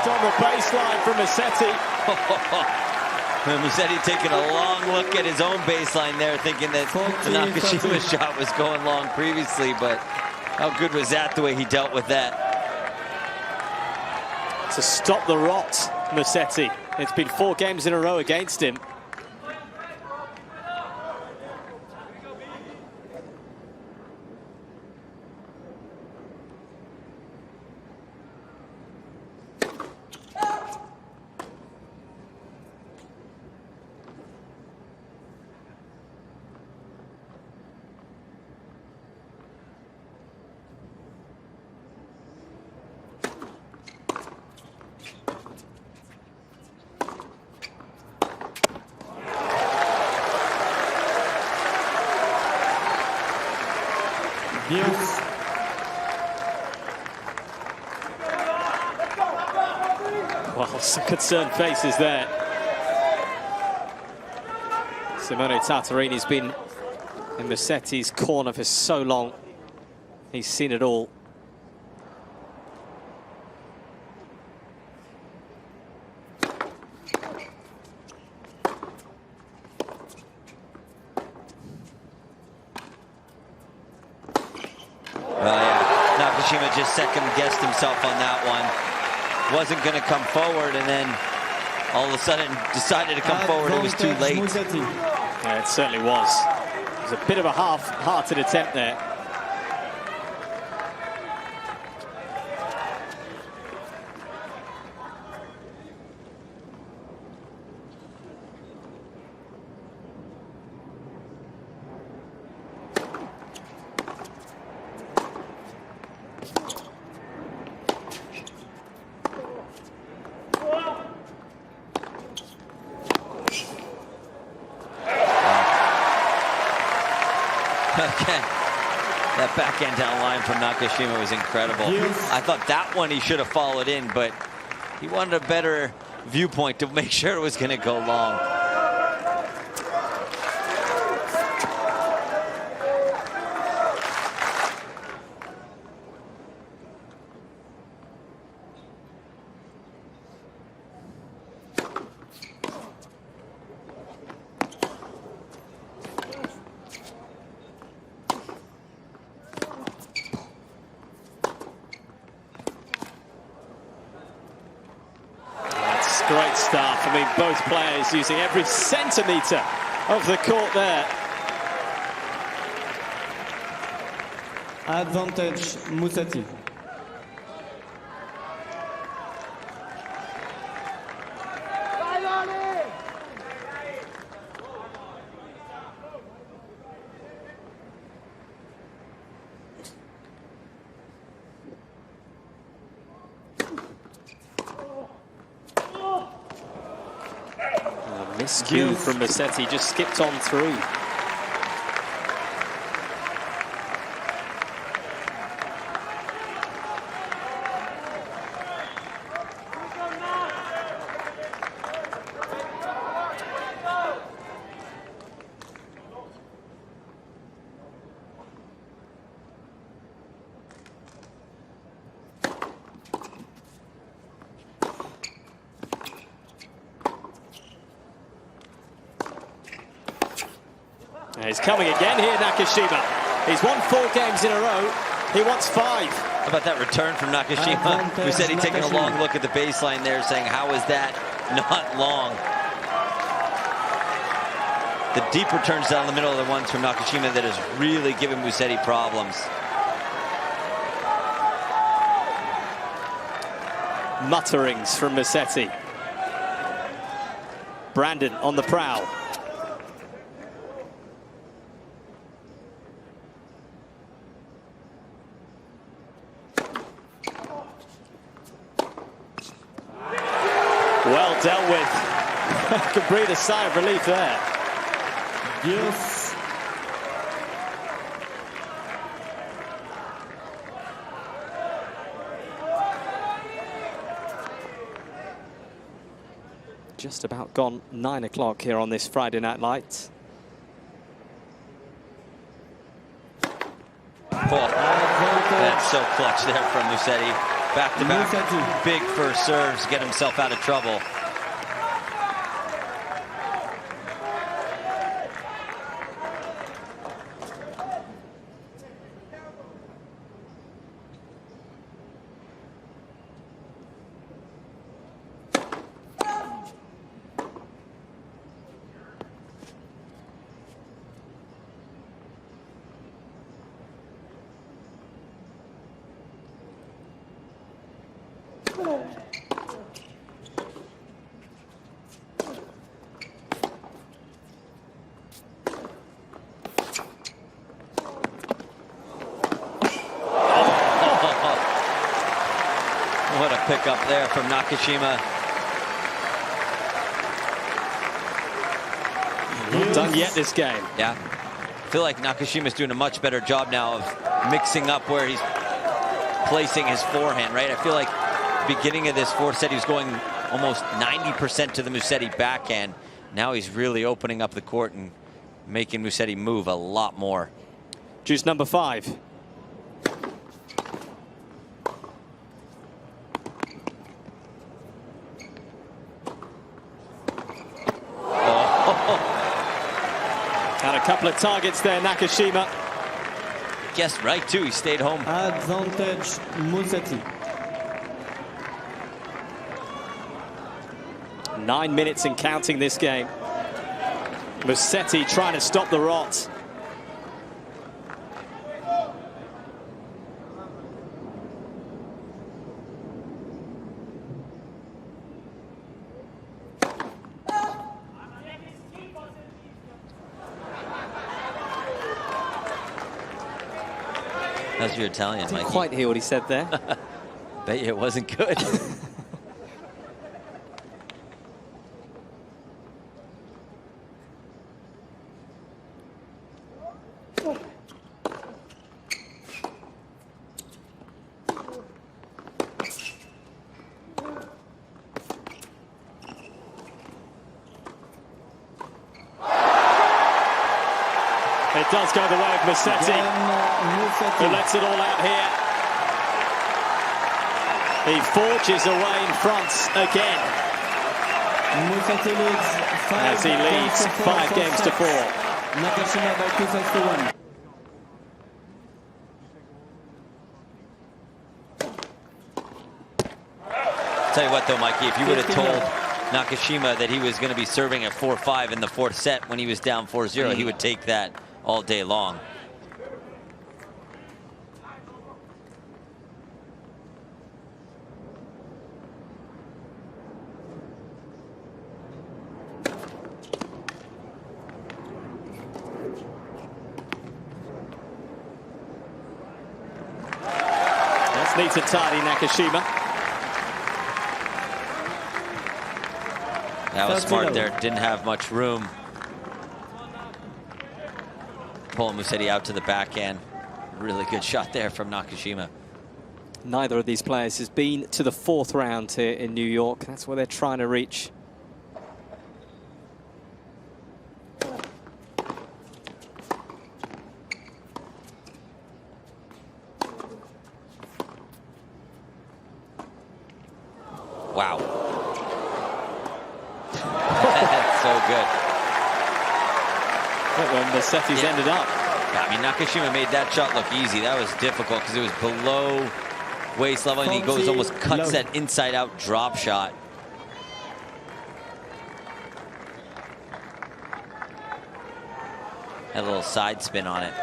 On the baseline from Musetti. Musetti taking a long look at his own baseline there, thinking that the Nakashima shot was going long previously, but how good was that, the way he dealt with that? To stop the rot, Musetti. It's been 4 games in a row against him. Deuce. Well, some concerned faces there. Simone Tartarini's been in Musetti's corner for so long. He's seen it all. Nakashima just second-guessed himself on that one. Wasn't going to come forward, and then all of a sudden decided to come forward. It was too late. Yeah, it certainly was. It was a bit of a half-hearted attempt there. Okay. That backhand down line from Nakashima was incredible. I thought that one he should have followed in, but he wanted a better viewpoint to make sure it was going to go long. great stuff. I mean, both players using every centimetre of the court there. Advantage Musetti. Miscue from Musetti, just skipped on through. He's coming again here, Nakashima. He's won 4 games in a row. He wants 5. How about that return from Nakashima? Musetti taking a long look at the baseline there, saying, how is that not long? The deep returns down the middle are the ones from Nakashima that has really given Musetti problems. Mutterings from Musetti. Brandon on the prowl. Well dealt with. Could breathe a sigh of relief there. Yes. Just about gone 9 o'clock here on this Friday Night Light. Oh, that's so clutch there from Musetti. Back-to-back big first serves, get himself out of trouble. What a pickup there from Nakashima. Not done yet this game. Yeah. I feel like Nakashima's doing a much better job now of mixing up where he's placing his forehand, right? I feel like at the beginning of this fourth set, he was going almost 90% to the Musetti backhand. Now he's really opening up the court and making Musetti move a lot more. Juice number 5. And a couple of targets there, Nakashima. Guessed right, too. He stayed home. Advantage Musetti. 9 minutes and counting this game. Musetti trying to stop the rot. How's your Italian, Mikey? Didn't quite hear what he said there. Bet you it wasn't good. It does go the way of Musetti, who lets it all out here. He forges away in front again. Musetti leads as he leads 5 games to 4. Nakashima by 2 sets to 1. Tell you what, though, Mikey, if you would have told Nakashima that he was going to be serving at 4-5 in the fourth set when he was down 4-0. He would take that all day long. That's neat and tidy, Nakashima. That was smart there. Didn't have much room. Pulling Musetti out to the backhand. Really good shot there from Nakashima. Neither of these players has been to the fourth round here in New York. That's where they're trying to reach. Wow. That's so good. Look where Musetti's ended up. Yeah, I mean, Nakashima made that shot look easy. That was difficult because it was below waist level, and he goes almost cuts that inside out drop shot. Had a little side spin on it.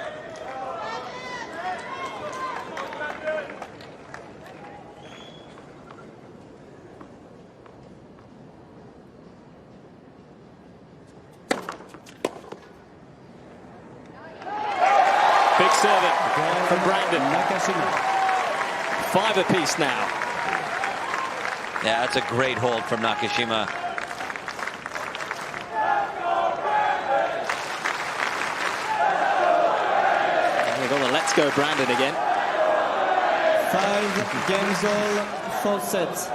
Big serving from Brandon Nakashima. 5 apiece now. Yeah, that's a great hold from Nakashima. And we've got the let's go Brandon again. 5 games all, 4 sets.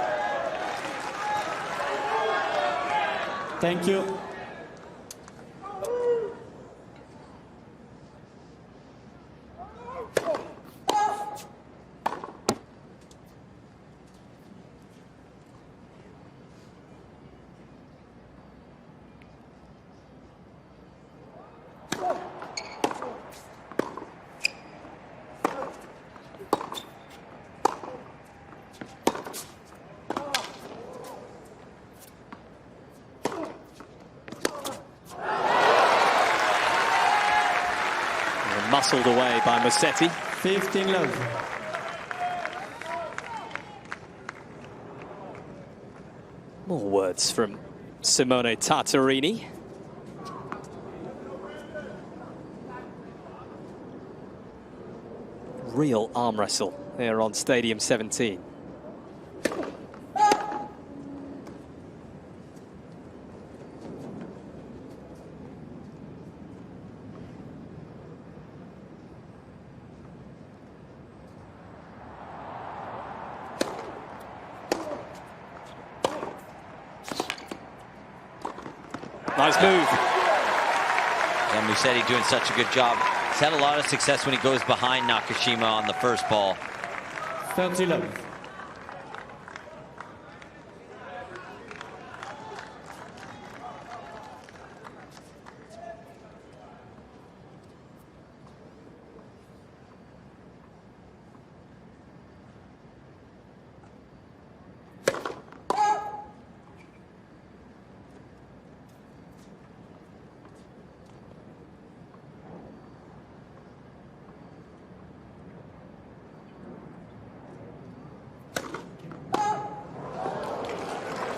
Thank you. Muscled away by Musetti. 15 love. More words from Simone Tartarini. Real arm wrestle here on Stadium 17. Nice move. And Musetti doing such a good job. He's had a lot of success when he goes behind Nakashima on the first ball. 30 love.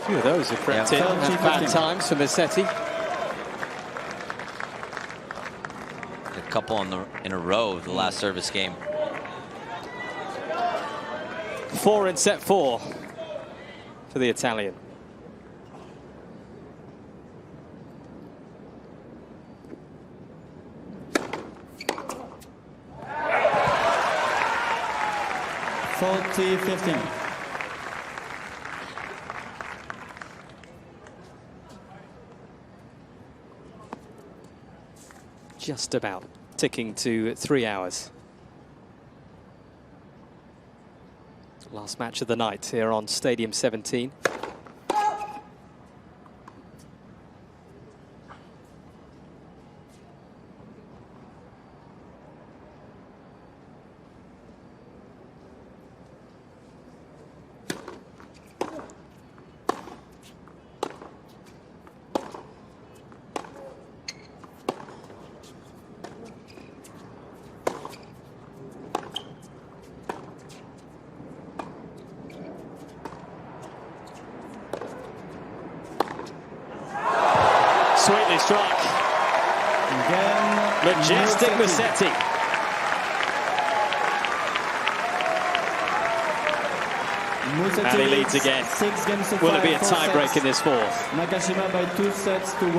A few of those have crept in at bad times for Musetti. A couple in a row of the last service game. 4 in set 4 for the Italian. (40-15). Just about ticking to 3 hours. Last match of the night here on Stadium 17. Sweetly struck. Again, Majestic Musetti. And he leads again. 6 games to 5. Will it be a 4 tie-break sets. in this fourth? Nakashima by 2 sets to 1.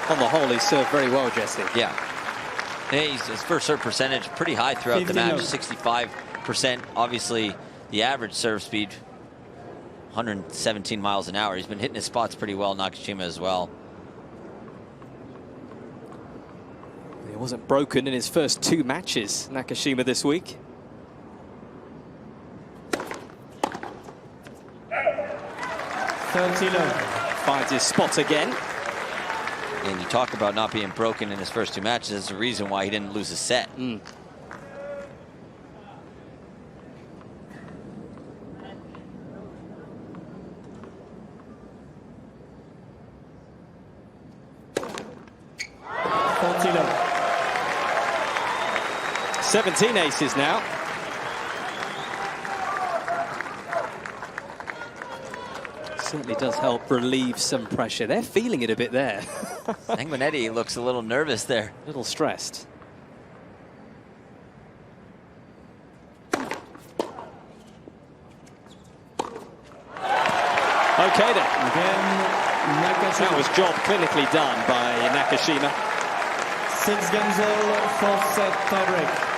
On the whole, he served very well, Jesse. Yeah. His first serve percentage pretty high throughout the match, 65%. Obviously, the average serve speed, 117 miles an hour. He's been hitting his spots pretty well, Nakashima as well. He wasn't broken in his first 2 matches, Nakashima, this week. Finds his spot again. And you talk about not being broken in his first 2 matches. That's the reason why he didn't lose a set. Mm. Low. 17 aces now. Certainly does help relieve some pressure. They're feeling it a bit there. Musetti looks a little nervous there. A little stressed. Okay then. Again, Nakashima. That was job clinically done by Nakashima. 6 games all, 4th set tiebreak.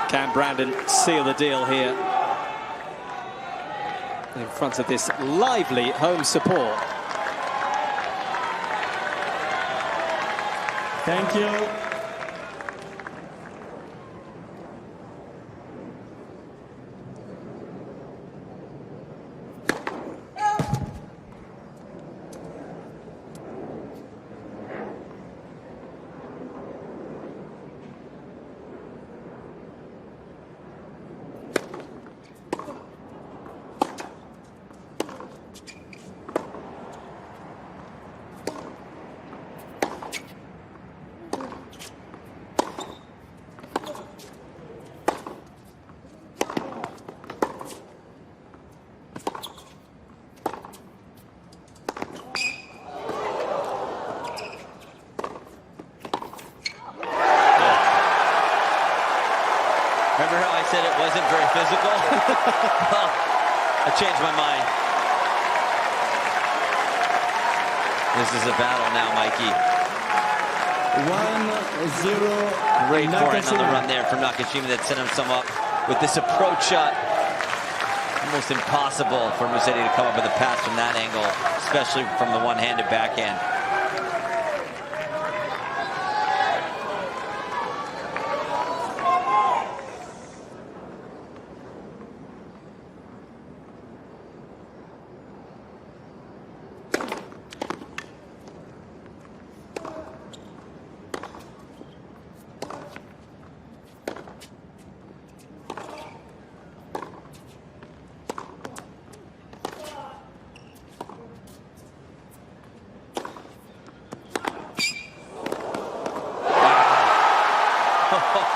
Can Brandon seal the deal here in front of this lively home support? Thank you. Remember how I said it wasn't very physical? Well, I changed my mind. This is a battle now, Mikey. 1-0. Great forehand on the run there from Nakashima that sent him some up with this approach shot. Almost impossible for Musetti to come up with a pass from that angle, especially from the one-handed backhand.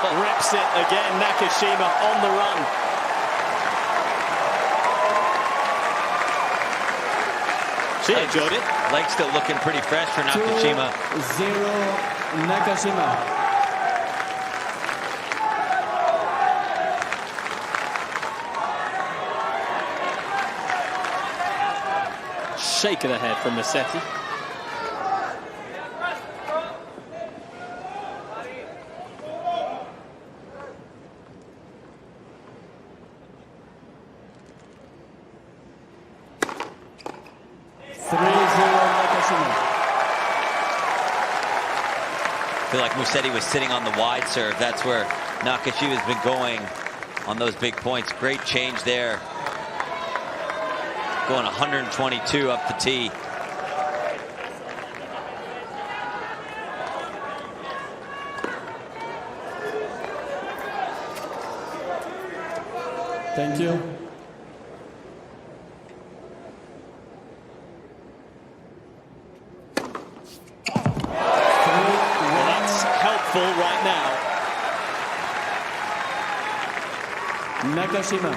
Rips it again, Nakashima on the run. She enjoyed it. Legs still looking pretty fresh for Nakashima. 2-0 Nakashima. Shake of the head from Musetti. I feel like Musetti was sitting on the wide serve. That's where Nakashima's been going on those big points. Great change there. Going 122 up the tee. Thank you. Nakashima.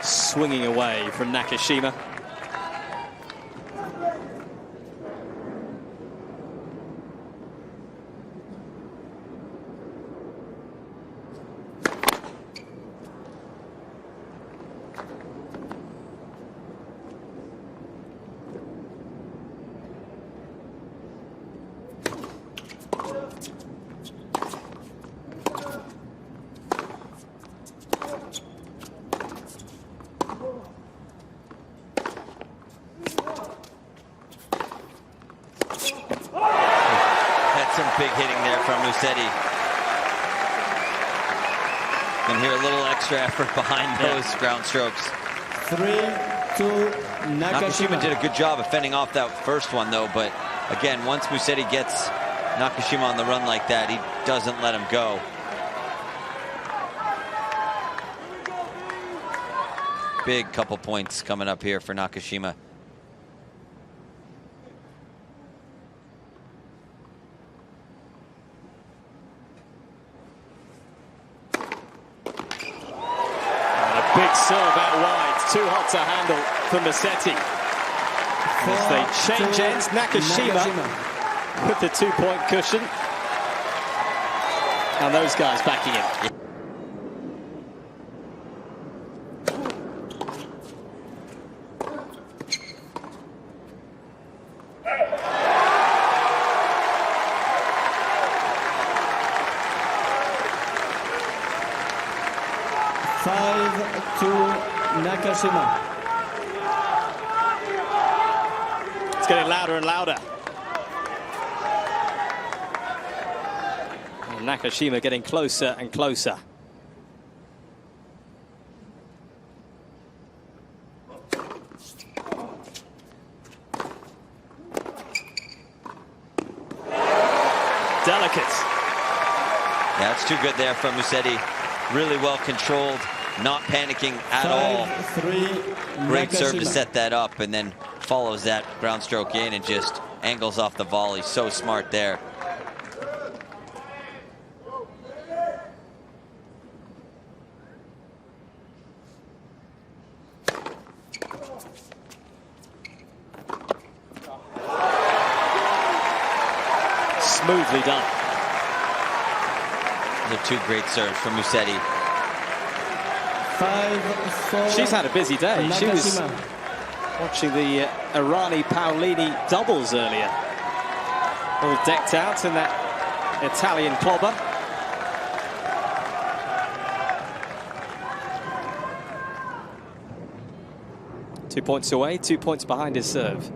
Swinging away from Nakashima. Some big hitting there from Musetti. Can hear a little extra effort behind those ground strokes. 3-2 Nakashima did a good job of fending off that first one, though. But again, once Musetti gets Nakashima on the run like that, he doesn't let him go. Big couple points coming up here for Nakashima. Big serve out wide, too hot to handle for Musetti. As they change ends, Nakashima with the 2-point cushion. And those guys backing in. 5-2 Nakashima. It's getting louder and louder. And Nakashima getting closer and closer. Delicate. That's too good there from Musetti. Really well controlled, not panicking at all. 5-3 Great serve to Nakashima. set that up, and then follows that ground stroke in and just angles off the volley. So smart there. Smoothly done. Those are two great serves from Musetti. 5-4 She's had a busy day. She was Nakashima. watching the Aryna Paolini doubles earlier. All decked out in that Italian clobber. Two points away, 2 points behind his serve.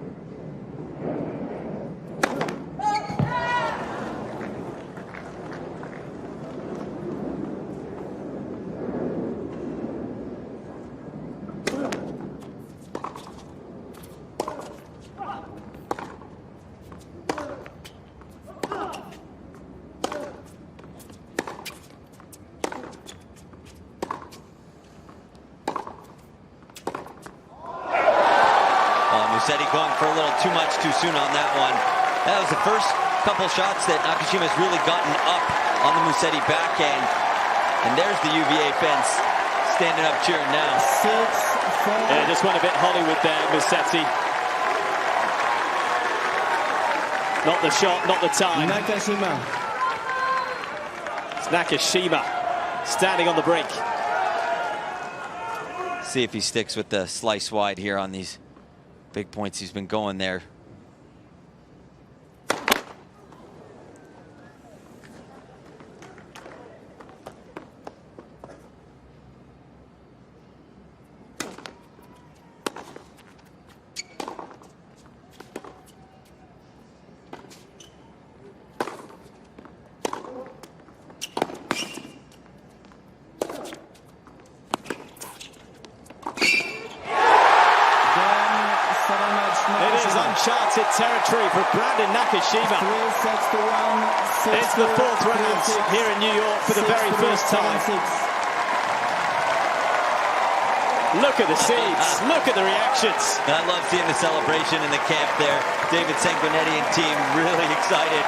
Musetti going for a little too much too soon on that one. That was the first couple shots that Nakashima's really gotten up on the Musetti backhand. And there's the UVA fence standing up cheering now. 6-4 Yeah, just went a bit Hollywood there, Musetti. Not the shot, not the time. Nakashima. It's Nakashima standing on the brink. See if he sticks with the slice wide here on these big points he's been going there. Uncharted territory for Brandon Nakashima. 3-6-1. It's the fourth round here in New York for the very first time. Look at the seeds. Look at the reactions. I love seeing the celebration in the camp there. David Sanguinetti and team really excited.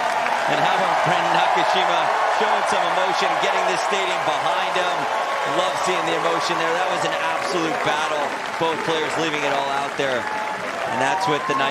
And how about Brandon Nakashima showing some emotion, getting this stadium behind him. Love seeing the emotion there. That was an absolute battle. Both players leaving it all out there. And that's what the night